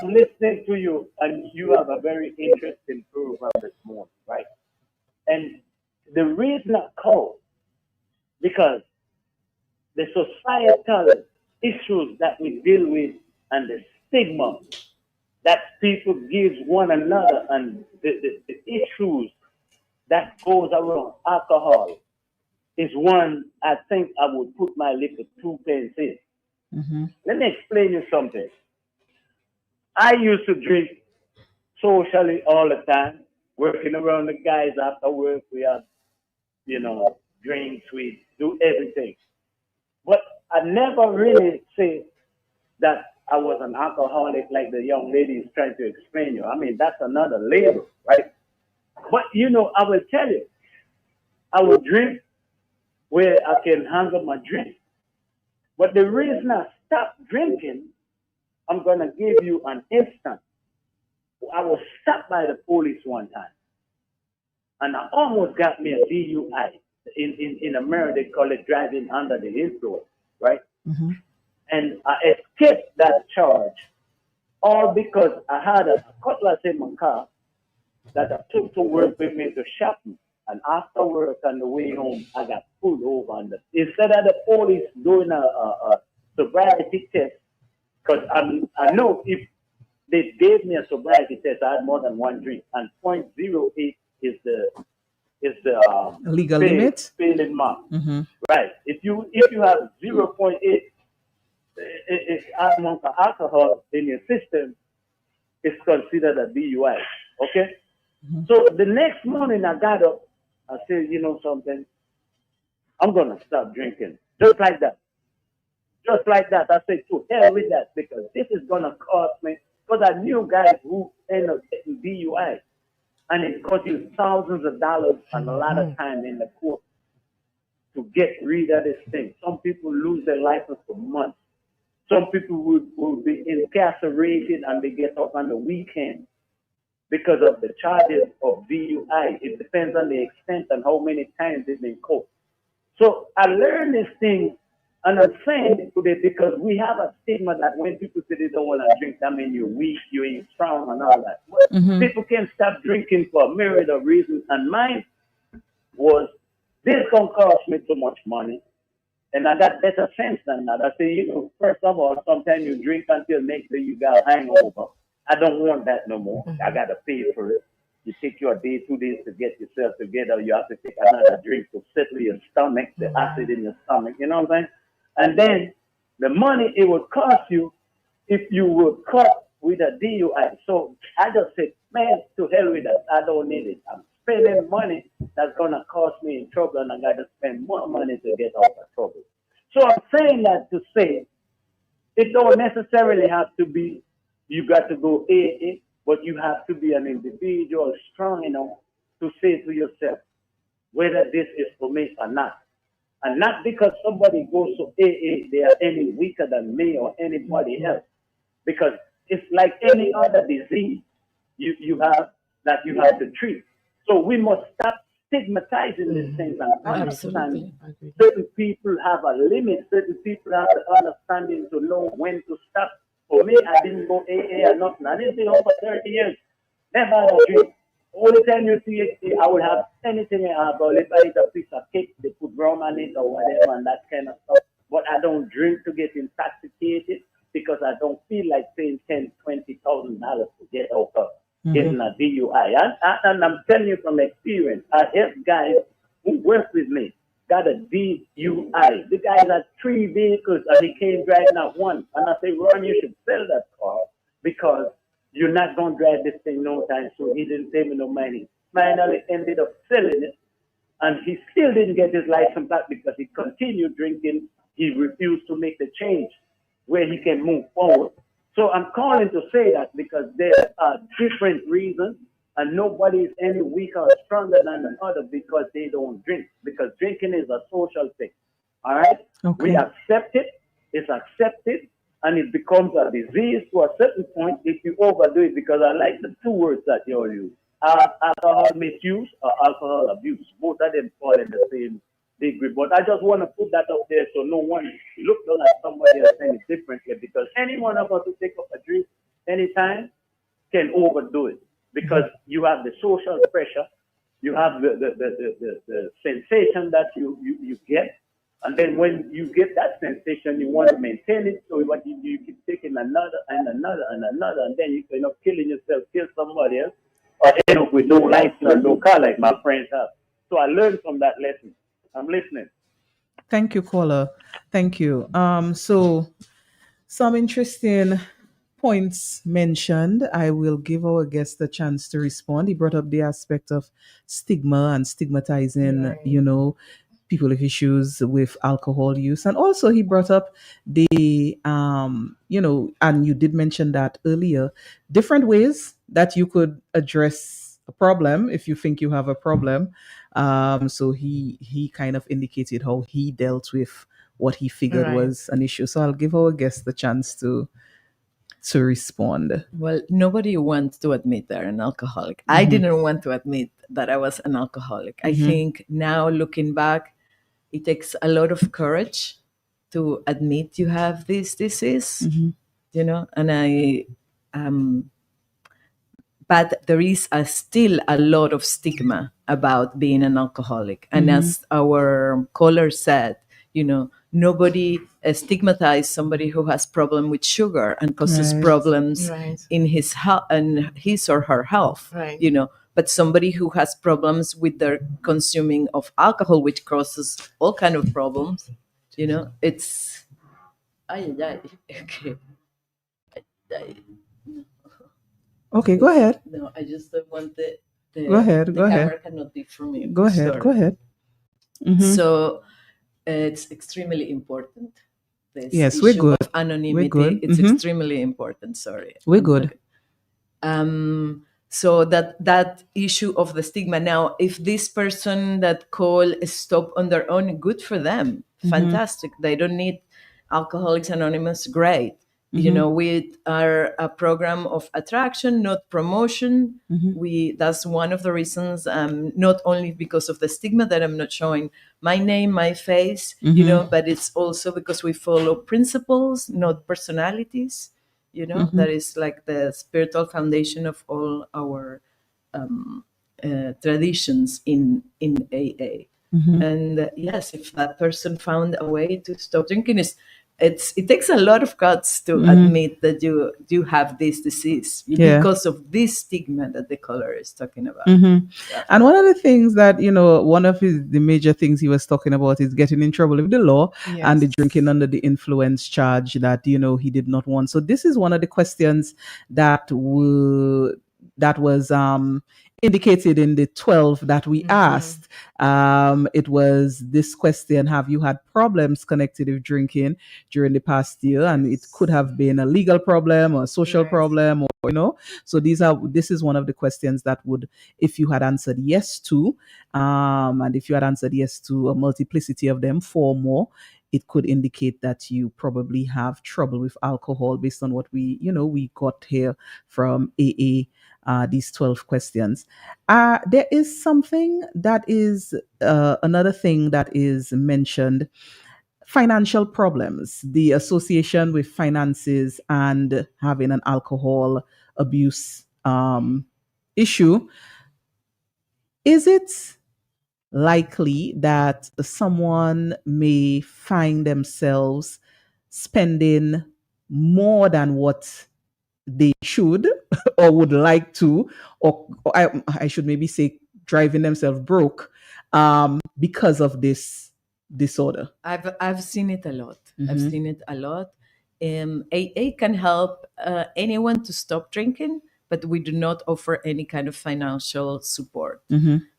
I'm listening to you, and you have a very interesting program this morning, right? And the reason I called, because the societal issues that we deal with and the stigma that people give one another, and the issues that goes around alcohol is one I think I would put my little 2 pence in. Mm-hmm. Let me explain you something. I used to drink socially all the time, working around the guys after work. We have, drinks, we do everything. But I never really say that I was an alcoholic like the young lady is trying to explain you. I mean, that's another label, right? But, I will tell you, I will drink where I can handle my drink. But the reason I stopped drinking, I'm going to give you an instance. I was stopped by the police one time, and I almost got me a DUI. in America they call it driving under the influence, right? Mm-hmm. And I escaped that charge all because I had a cutlass in my car that I took to work with me to shopping. And after work on the way home, I got pulled over. And instead of the police doing a sobriety test, because I know if they gave me a sobriety test, I had more than one drink, and .08 is the legal limit failing mark. Mm-hmm. Right. If you have 0.8 amount of alcohol in your system, it's considered a DUI. Okay. Mm-hmm. So the next morning I got up, I said, you know something, I'm gonna stop drinking. Just like that. Just like that. I said, to hell with that, because this is gonna cost me. Because I knew guys who end up getting DUI, and it cost you thousands of dollars and a lot of time in the court to get rid of this thing. Some people lose their license for months. Some people would be incarcerated and they get off on the weekend because of the charges of DUI. It depends on the extent and how many times they've been caught. So I learned this thing, and I'm saying it today because we have a stigma that when people say they don't want to drink, that means you're weak, you ain't strong, and all that. Mm-hmm. People can stop drinking for a myriad of reasons, and mine was, this gonna cost me too much money. And I got better sense than that. I say, first of all, sometimes you drink until next day you got a hangover. I don't want that no more. I got to pay for it. You take your day, 2 days to get yourself together. You have to take another drink to settle your stomach, the acid in your stomach. You know what I'm saying? And then the money it would cost you if you were caught with a DUI. So I just said, man, to hell with that. I don't need it. I'm spending money that's going to cost me in trouble, and I got to spend more money to get out of trouble. So I'm saying that to say it don't necessarily have to be you got to go AA, but you have to be an individual strong enough to say to yourself whether this is for me or not. And not because somebody goes to AA, they are any weaker than me or anybody else. Because it's like any other disease you have that you have to treat. So we must stop stigmatizing these things and understand certain people have a limit, certain people have the understanding to know when to stop. For me, I didn't go AA or nothing. I didn't drink over 30 years. Never had a drink. Only time you see it, I would have anything I have. If I eat a piece of cake, they put rum on it or whatever and that kind of stuff. But I don't drink to get intoxicated because I don't feel like paying $10,000, $20,000 to get out of getting a DUI. And I'm telling you from experience, I have guys who work with me got a DUI. The guy had 3 vehicles and he came driving at one. And I say, Ron, you should sell that car because you're not going to drive this thing no time soon. He didn't pay me no money. Finally ended up selling it. And he still didn't get his license back because he continued drinking. He refused to make the change where he can move forward. So I'm calling to say that because there are different reasons and nobody is any weaker or stronger than the other because they don't drink. Because drinking is a social thing. All right? Okay. We accept it. It's accepted. And it becomes a disease to a certain point if you overdo it, because I like the 2 words that you all use. Alcohol misuse or alcohol abuse. Both of them fall in the same degree. But I just want to put that up there so no one looks down at somebody else any differently, because any one of us who take up a drink anytime can overdo it, because you have the social pressure, you have the sensation that you get. And then when you get that sensation, you want to maintain it. So what you keep taking another and another and another, and then you end up killing yourself, kill somebody else, or end up with no license or no car like my friends have. So I learned from that lesson. I'm listening. Thank you, caller. Thank you. So some interesting points mentioned. I will give our guest a chance to respond. He brought up the aspect of stigma and stigmatizing, people with issues with alcohol use. And also he brought up the, and you did mention that earlier, different ways that you could address a problem if you think you have a problem. So he kind of indicated how he dealt with what he figured was an issue. So I'll give our guest the chance to respond. Well, nobody wants to admit they're an alcoholic. I didn't want to admit that I was an alcoholic. I think now looking back, it takes a lot of courage to admit you have this disease, you know, and but there is still a lot of stigma about being an alcoholic. And as our caller said, you know, nobody stigmatizes somebody who has problem with sugar and causes problems in his or her health, you know. But somebody who has problems with their consuming of alcohol, which causes all kind of problems, you know, it's okay. Okay, go ahead. No, I just don't want the Go ahead. the Go camera ahead. cannot be from you. Go ahead. Sorry. Go ahead. So it's extremely important. This Yes, we're issue good. of anonymity. good. It's extremely important. Sorry. We're good. So that issue of the stigma. Now, if this person that call stop on their own, good for them. Fantastic. They don't need Alcoholics Anonymous. Great. You know, we are a program of attraction, not promotion. That's one of the reasons, not only because of the stigma that I'm not showing my name, my face, you know, but it's also because we follow principles, not personalities. You know, that is like the spiritual foundation of all our traditions in AA. And yes, if that person found a way to stop drinking, it takes a lot of guts to admit that you have this disease because of this stigma that the caller is talking about. And one of the things that, you know, the major things he was talking about is getting in trouble with the law and the drinking under the influence charge that, you know, he did not want. So this is one of the questions that was indicated in the 12 that we asked. It was this question: have you had problems connected with drinking during the past year? And it could have been a legal problem or a social problem, or, you know. So this is one of the questions that would, if you had answered yes to, and if you had answered yes to a multiplicity of them, 4 more, it could indicate that you probably have trouble with alcohol based on what we got here from AA. These 12 questions. There is something that is another thing that is mentioned: financial problems, the association with finances and having an alcohol abuse issue. Is it likely that someone may find themselves spending more than what they should or would like to, or I should maybe say driving themselves broke because of this disorder? I've seen it a lot. I've seen it a lot. AA can help anyone to stop drinking, but we do not offer any kind of financial support.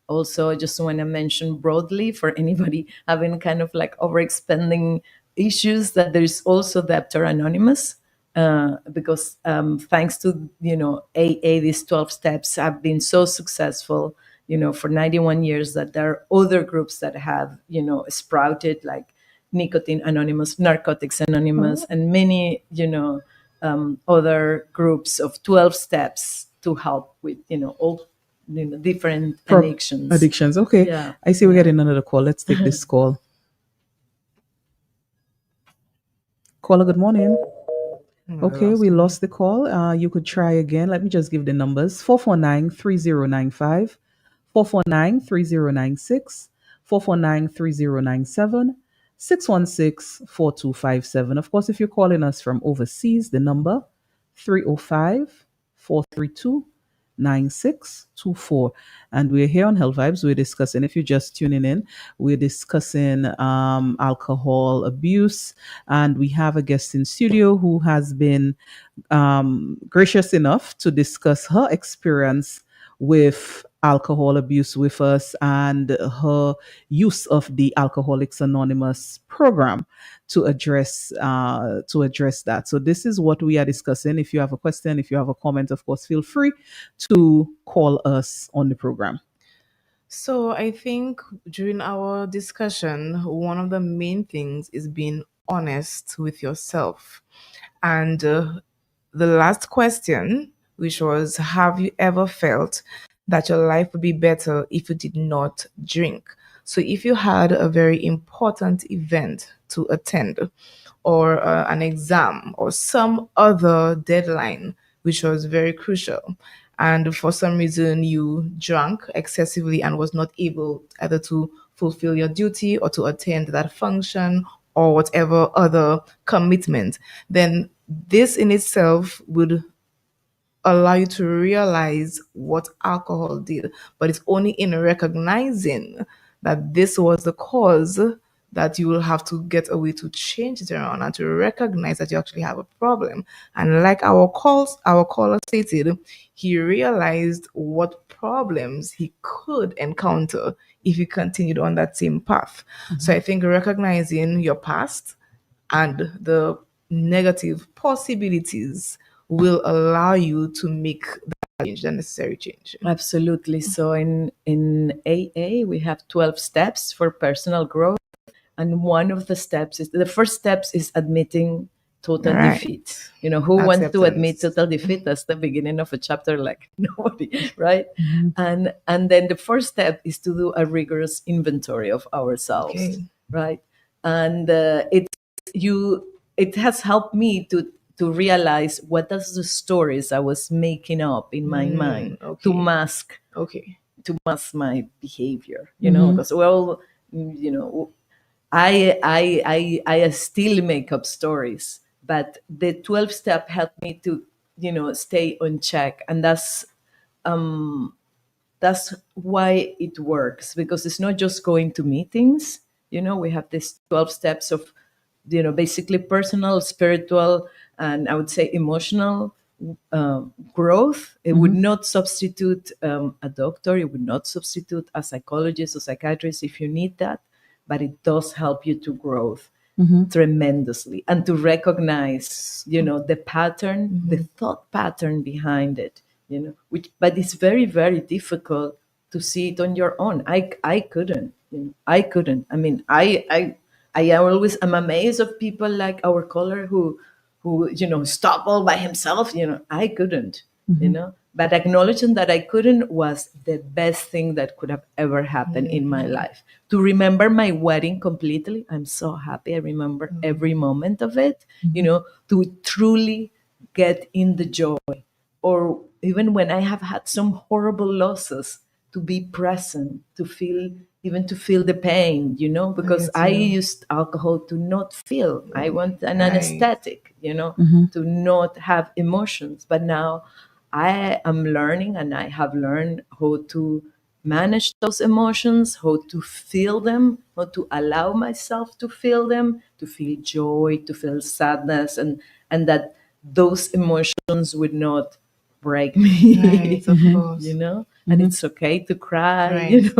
Also, I just want to mention broadly for anybody having kind of like overexpending issues that there's also Debtor Anonymous. Because thanks to, you know, AA, these 12 steps have been so successful, you know, for 91 years, that there are other groups that have, you know, sprouted, like Nicotine Anonymous, Narcotics Anonymous, and many, you know, other groups of 12 steps to help with, you know, all, you know, different addictions. Okay. Yeah. I see we're getting another call. Let's take this call. Caller, good morning. Okay, we lost the call. You could try again. Let me just give the numbers: 449-3095, 449-3096, 449-3097, 616-4257. Of course, if you're calling us from overseas, the number 305-432-9624. And we're here on Health Vibes. We're discussing, if you're just tuning in, we're discussing alcohol abuse, and we have a guest in studio who has been gracious enough to discuss her experience with alcohol abuse with us and her use of the Alcoholics Anonymous program to address that. So this is what we are discussing. If you have a question, if you have a comment, of course, feel free to call us on the program. So I think during our discussion, one of the main things is being honest with yourself. And the last question, which was, have you ever felt that your life would be better if you did not drink. So if you had a very important event to attend, or an exam, or some other deadline which was very crucial, and for some reason you drank excessively and was not able either to fulfill your duty or to attend that function or whatever other commitment, then this in itself would allow you to realize what alcohol did. But it's only in recognizing that this was the cause that you will have to get a way to change it around and to recognize that you actually have a problem. And like our caller stated, he realized what problems he could encounter if he continued on that same path. So I think recognizing your past and the negative possibilities will allow you to make that change, the necessary change. Absolutely. So in AA, we have 12 steps for personal growth. And one of the first steps is admitting total defeat. Who wants to admit total defeat? That's the beginning of a chapter, like nobody, right? And then the first step is to do a rigorous inventory of ourselves, right? And it has helped me to realize what are the stories I was making up in my mind to mask my behavior, because I still make up stories, but the 12 step helped me to stay on check, and that's why it works, because it's not just going to meetings. We have these 12 steps of basically personal, spiritual, and I would say emotional growth. It would not substitute a doctor. It would not substitute a psychologist or psychiatrist if you need that, but it does help you to grow tremendously and to recognize, the pattern, the thought pattern behind it, but it's very, very difficult to see it on your own. I couldn't. I mean, I always am amazed of people like our caller who stop all by himself. I couldn't. But acknowledging that I couldn't was the best thing that could have ever happened in my life. To remember my wedding completely, I'm so happy. I remember every moment of it. To truly get in the joy, or even when I have had some horrible losses, to be present, to feel the pain, because I used alcohol to not feel. I want an anesthetic, to not have emotions. But now I am learning, and I have learned how to manage those emotions, how to feel them, how to allow myself to feel them, to feel joy, to feel sadness, and that those emotions would not break me. Right, of course. And it's okay to cry. Right.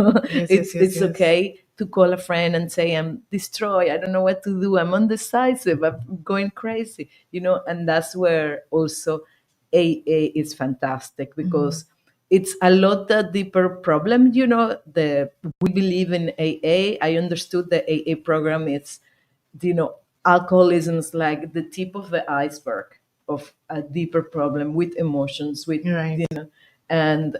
It's okay to call a friend and say, I'm destroyed, I don't know what to do, I'm undecisive, I'm going crazy, and that's where also AA is fantastic, because it's a lot deeper problem. We believe in AA. I understood the AA program. It's, alcoholism is like the tip of the iceberg of a deeper problem with emotions, and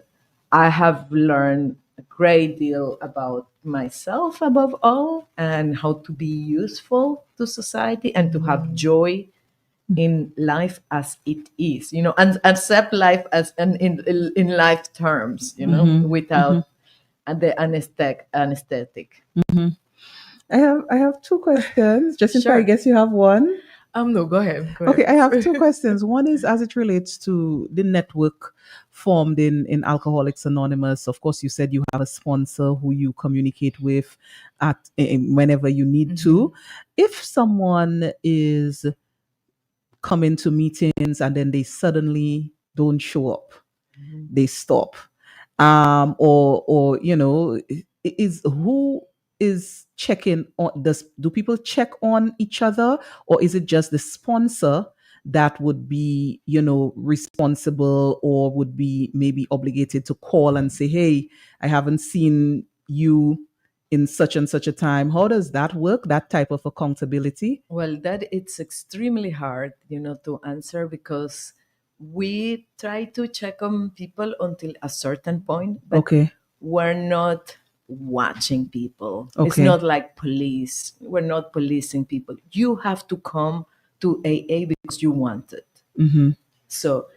I have learned a great deal about myself above all, and how to be useful to society and to have joy in life as it is, and accept life as in life terms, without the anesthetic. I have two questions. Jacinta, Sure. I guess you have one. No, go ahead. Okay, I have two questions. One is as it relates to the network formed in Alcoholics Anonymous. Of course, you said you have a sponsor who you communicate with whenever you need to. If someone is coming to meetings and then they suddenly don't show up, they stop, or is who is checking on? Do people check on each other, or is it just the sponsor that would be responsible, or would be maybe obligated to call and say, hey, I haven't seen you in such and such a time? How does that work, that type of accountability? Well, that it's extremely hard, to answer, because we try to check on people until a certain point, but Okay. we're not watching people. It's Okay. not like police. We're not policing people. You have to come to AA because you want it. Mm-hmm. So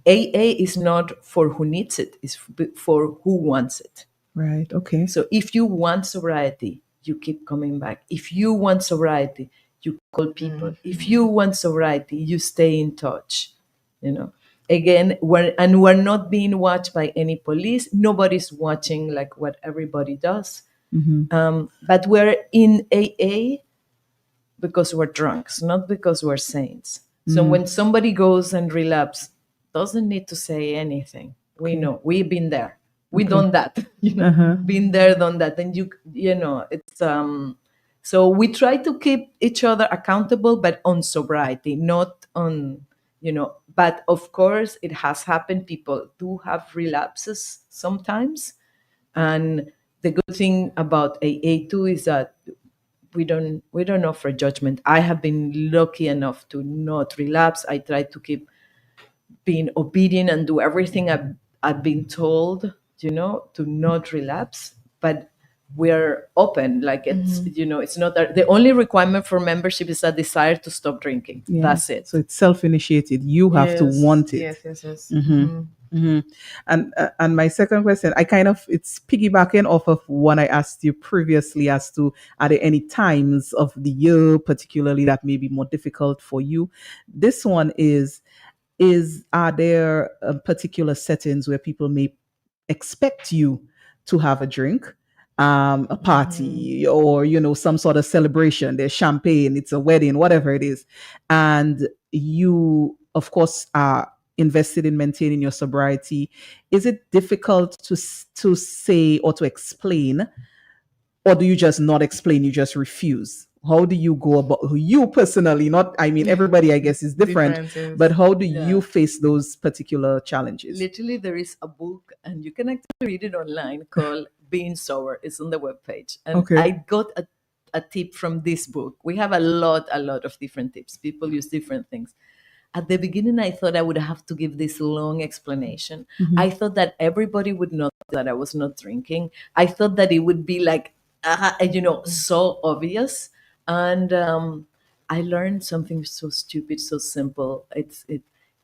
AA is not for who needs it, it's for who wants it. Right. Okay. So if you want sobriety, you keep coming back. If you want sobriety, you call people. If you want sobriety, you stay in touch. You know, again, we're not being watched by any police. Nobody's watching like what everybody does. But we're in AA because we're drunks, not because we're saints. So when somebody goes and relapse, doesn't need to say anything. We know, we've been there. We done that, been there, done that. And you know, it's so we try to keep each other accountable, but on sobriety, not on, but of course it has happened. People do have relapses sometimes. And the good thing about AA too is that we don't offer judgment. I have been lucky enough to not relapse. I try to keep being obedient and do everything I've been told, to not relapse. But we're open. Like it's, it's not the only requirement for membership is a desire to stop drinking. Yeah. That's it. So it's self-initiated. You have to want it. Yes. And my second question, it's piggybacking off of one I asked you previously as to, are there any times of the year particularly that may be more difficult for you? This one is are there particular settings where people may expect you to have a drink, a party, or some sort of celebration? There's champagne, it's a wedding, whatever it is, and you of course are invested in maintaining your sobriety. Is it difficult to say or to explain, or do you just not explain, you just refuse? How do you go about, you personally, not, I mean, everybody I guess is different, but how do you face those particular challenges? Literally, there is a book, and you can actually read it online, called Being Sober. It's on the webpage. And I got a tip from this book. We have a lot of different tips. People use different things. At the beginning, I thought I would have to give this long explanation. I thought that everybody would know that I was not drinking. I thought that it would be like, so obvious. And I learned something so stupid, so simple.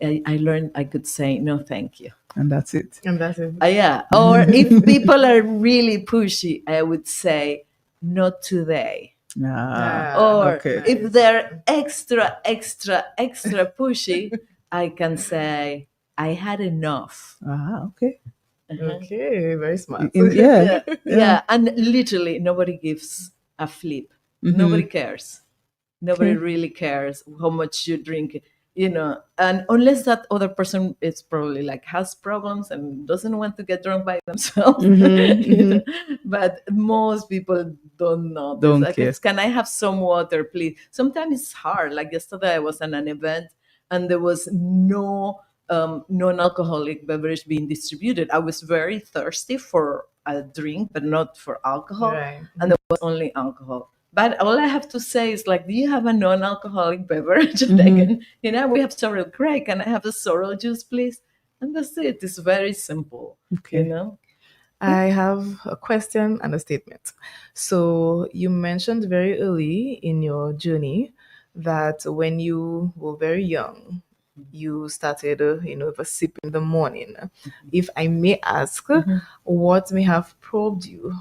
I learned I could say, no, thank you. And that's it. Yeah. Or if people are really pushy, I would say, not today. Or if they're extra pushy, I can say, I had enough. Okay. Okay, very smart. Yeah. And literally, nobody gives a flip. Nobody cares. Nobody really cares how much you drink, and unless that other person is probably like has problems and doesn't want to get drunk by themselves. But most people don't care. Can I have some water, please? Sometimes it's hard. Like yesterday, I was at an event and there was no non-alcoholic beverage being distributed. I was very thirsty for a drink, but not for alcohol. Right. And there was only alcohol. But all I have to say is like, do you have a non-alcoholic beverage? We have sorrel. Great. Can I have a sorrel juice, please? And that's it. It's very simple. Okay. I have a question and a statement. So you mentioned very early in your journey that when you were very young, you started, with a sip in the morning. If I may ask, what may have probed you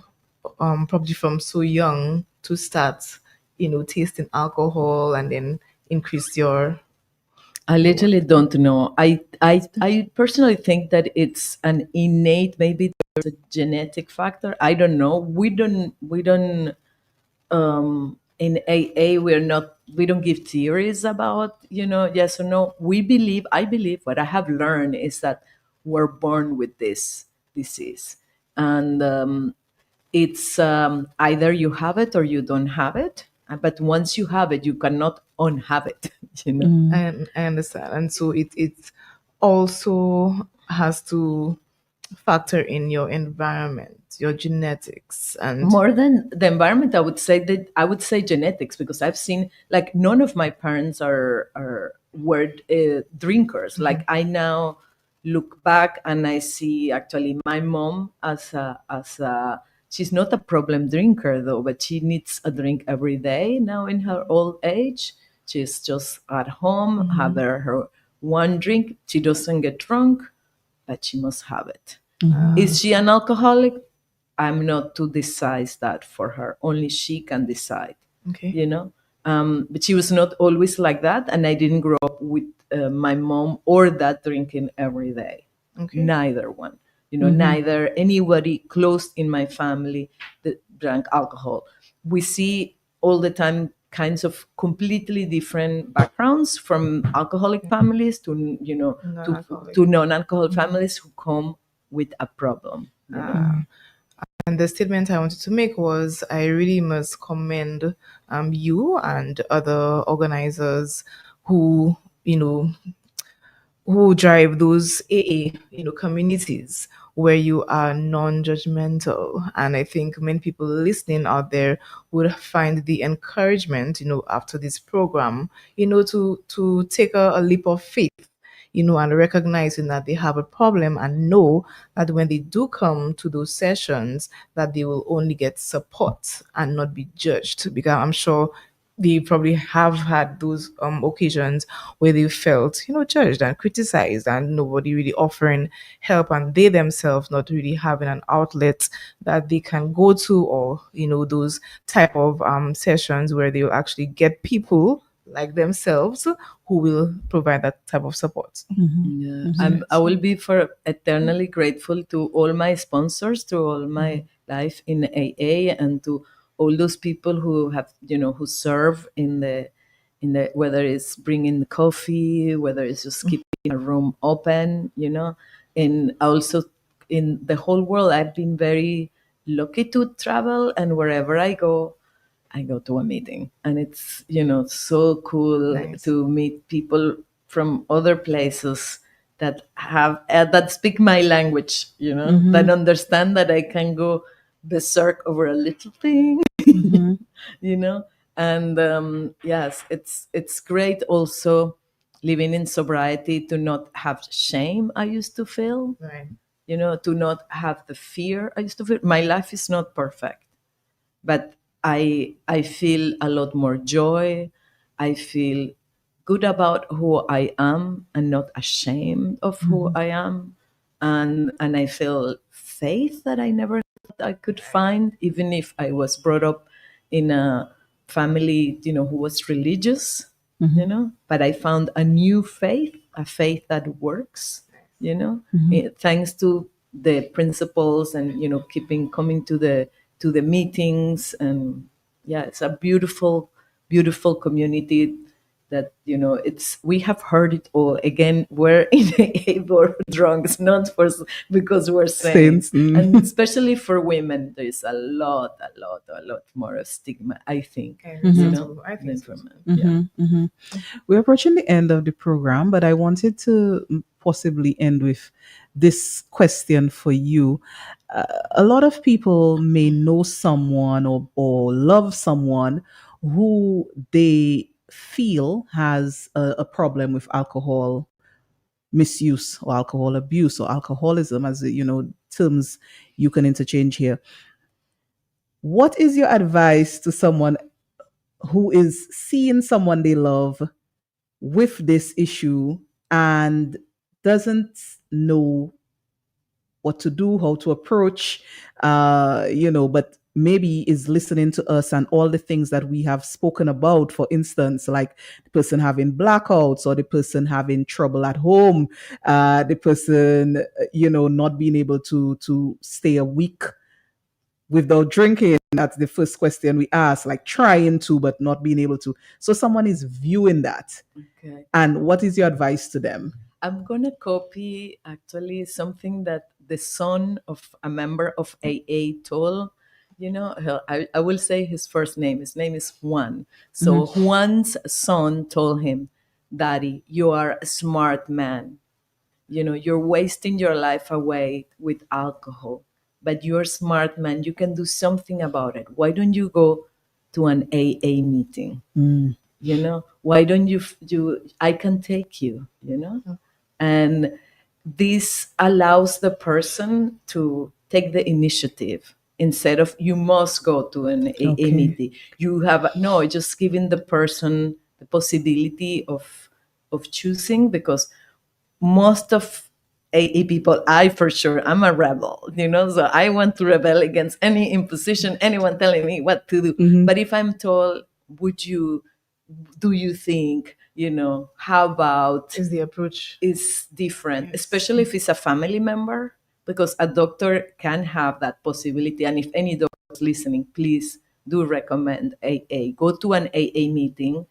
from so young to start, tasting alcohol and then increase your... I literally don't know. I personally think that it's an innate, maybe there's a genetic factor. I don't know. We don't in AA, we don't give theories about, yes or no. I believe what I have learned is that we're born with this disease. And it's either you have it or you don't have it. But once you have it, you cannot unhave it. And I understand. And so it also has to factor in your environment, your genetics, and more than the environment. I would say genetics, because I've seen, like, none of my parents are were drinkers. Like I now look back and I see actually my mom as a she's not a problem drinker though, but she needs a drink every day now in her old age. She's just at home, have her one drink. She doesn't get drunk, but she must have it. Is she an alcoholic? I'm not to decide that for her. Only she can decide. Okay. You know, but she was not always like that, and I didn't grow up with my mom or dad drinking every day. Okay. Neither one. You know, neither anybody close in my family that drank alcohol. We see all the time kinds of completely different backgrounds, from alcoholic families to, you know, to non-alcoholic families who come with a problem. You know? And the statement I wanted to make was, I really must commend you and other organizers who, you know, who drive those AA, you know, communities where you are non-judgmental. And I think many people listening out there would find the encouragement, you know, after this program, you know, to take a leap of faith, you know, and recognizing that they have a problem, and know that when they do come to those sessions, that they will only get support and not be judged. Because I'm sure they probably have had those occasions where they felt, you know, judged and criticized, and nobody really offering help, and they themselves not really having an outlet that they can go to, or, you know, those type of sessions where they will actually get people like themselves who will provide that type of support. I will be for eternally grateful to all my sponsors through all my life in AA, and to all those people who have, you know, who serve in the whether it's bringing the coffee, whether it's just keeping a room open, you know. And also in the whole world, I've been very lucky to travel, and wherever I go to a meeting, and it's, you know, so cool to meet people from other places that have that speak my language, you know, that understand that I can go berserk over a little thing, you know. And yes, it's great also living in sobriety to not have shame I used to feel, you know, to not have the fear I used to feel. My life is not perfect, but I feel a lot more joy. I feel good about who I am and not ashamed of who I am. And I feel faith that I never thought I could find, even if I was brought up in a family, you know, who was religious, you know, but I found a new faith, a faith that works, you know, thanks to the principles and, you know, coming to the meetings. And yeah, it's a beautiful community that, you know, we have heard it all. Again, we're in a for drunks, not for because we're saints. And especially for women, there's a lot more of stigma, I think. You know, I think so. We're approaching the end of the program, but I wanted to possibly end with this question for you. A lot of people may know someone or love someone who they feel has a problem with alcohol misuse or alcohol abuse or alcoholism, as you know, terms you can interchange here. What is your advice to someone who is seeing someone they love with this issue and doesn't know what to do, how to approach, you know, but maybe is listening to us and all the things that we have spoken about, for instance, like the person having blackouts, or the person having trouble at home, the person, you know, not being able to stay a week without drinking. That's the first question we ask, like trying to, but not being able to. So someone is viewing that. Okay. And what is your advice to them? I'm going to copy actually something that the son of a member of AA told. You know, I will say his first name. His name is Juan. So Juan's son told him, "Daddy, you are a smart man. You know, you're wasting your life away with alcohol, but you're a smart man. You can do something about it. Why don't you go to an AA meeting? You know, why don't I can take you, you know? And this allows the person to take the initiative instead of you must go to an AA meeting. You have just giving the person the possibility of choosing, because most of AA people, I'm a rebel, so I want to rebel against any imposition, anyone telling me what to do. But if I'm told, do you think, how about is the approach is different, especially if it's a family member, because a doctor can have that possibility. And if any doctor is listening, please do recommend AA. Go to an AA meeting,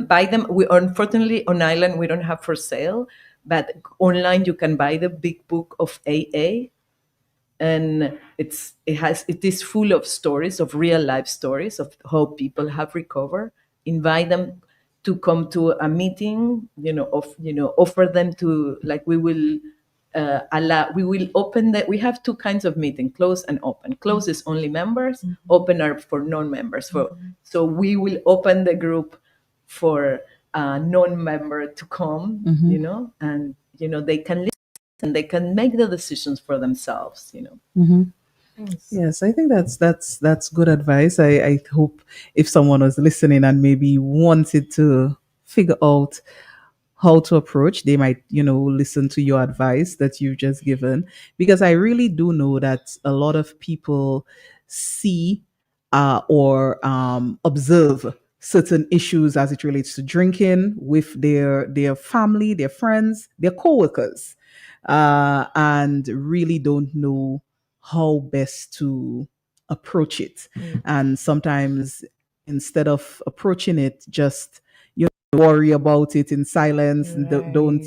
buy them. We unfortunately on island we don't have for sale, but online you can buy the big book of AA, and it is full of stories, of real life stories of how people have recovered. Invite them to come to a meeting, offer them to, like, we will open that. We have two kinds of meeting: close and open. Close is only members, open are for non-members. So we will open the group for a non-member to come, and they can listen and they can make the decisions for themselves, Yes, I think that's good advice. I hope if someone was listening and maybe wanted to figure out how to approach, they might, listen to your advice that you've just given, because I really do know that a lot of people see or observe certain issues as it relates to drinking with their family, their friends, their coworkers, and really don't know how best to approach it. And sometimes instead of approaching it, just worry about it in silence and don't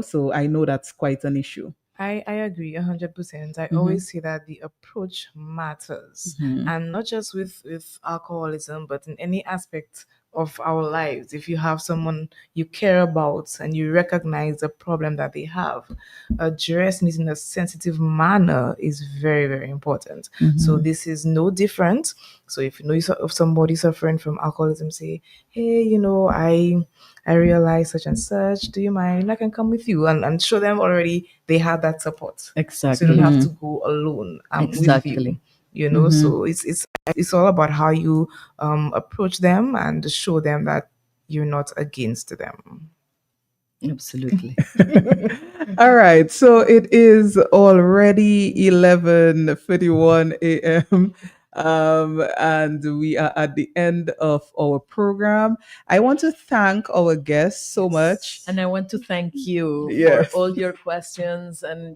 so I know that's quite an issue. I agree 100%. I always say that the approach matters, and not just with alcoholism, but in any aspect of our lives. If you have someone you care about and you recognize the problem that they have, addressing it in a sensitive manner is very, very important. So this is no different. So if you know of somebody suffering from alcoholism, say, hey, I realize such and such. Do you mind? I can come with you, and show them already they have that support. Exactly. So you don't have to go alone. I'm Exactly. with you. So it's all about how you approach them and show them that you're not against them. Absolutely. All right. So it is already 11:51 a.m. And we are at the end of our program. I want to thank our guests so much. And I want to thank you Yes. for all your questions. And,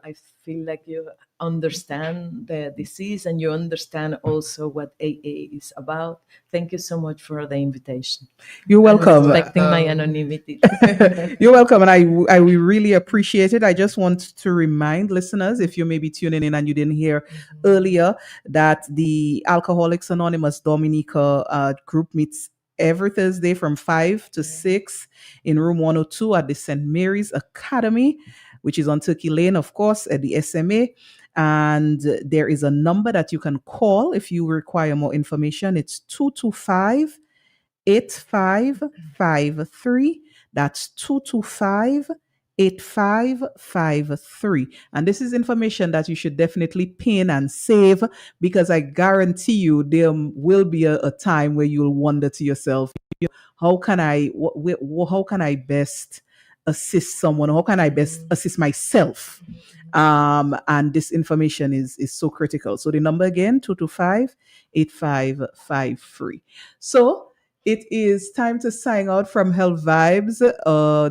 I feel like you understand the disease and you understand also what AA is about. Thank you so much for the invitation. You're welcome. Respecting my anonymity. You're welcome. And I will really appreciate it. I just want to remind listeners, if you may be tuning in and you didn't hear earlier, that the Alcoholics Anonymous Dominica group meets every Thursday from 5 to 6 in room 102 at the St. Mary's Academy, which is on Turkey Lane, of course, at the SMA. And there is a number that you can call if you require more information. It's 225 8553. That's 225 8553. And this is information that you should definitely pin and save, because I guarantee you there will be a time where you'll wonder to yourself, how can I best assist someone? How can I best assist myself? And this information is so critical. So the number again, 225 8553. So it is time to sign out from Health Vibes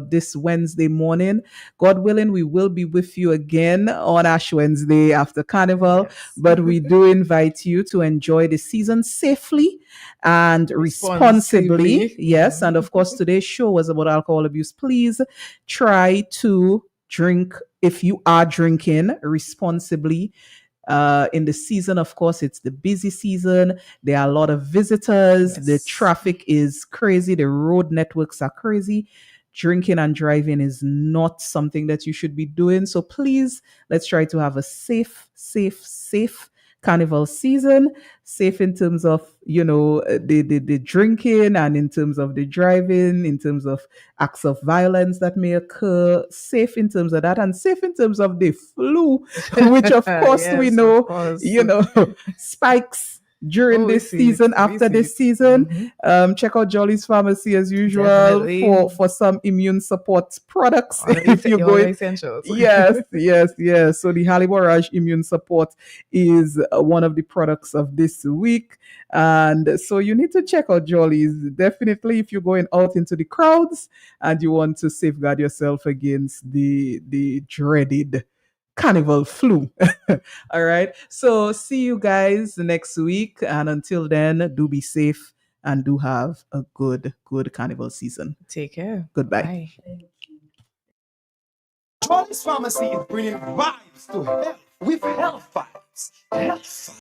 this Wednesday morning. God willing, we will be with you again on Ash Wednesday after Carnival. Yes. But we do invite you to enjoy the season safely and responsibly. Yes. And of course, today's show was about alcohol abuse. Please try to drink, if you are drinking, responsibly. In the season, of course, it's the busy season. There are a lot of visitors. Yes. The traffic is crazy. The road networks are crazy. Drinking and driving is not something that you should be doing. So please, let's try to have a safe carnival season. Safe in terms of, the drinking, and in terms of the driving, in terms of acts of violence that may occur. Safe in terms of that, and safe in terms of the flu, which of course Yes, we know, of course. spikes during this season, after this season. Check out Jolly's Pharmacy as usual for some immune support products. If you go essentials. yes. So the Haliborage Immune Support is one of the products of this week. And so you need to check out Jolly's. Definitely, if you're going out into the crowds and you want to safeguard yourself against the dreaded carnival flu. All right. So see you guys next week. And until then, do be safe and do have a good carnival season. Take care. Goodbye. Bye. Jolly's Pharmacy is bringing vibes to health with health vibes. Health vibes.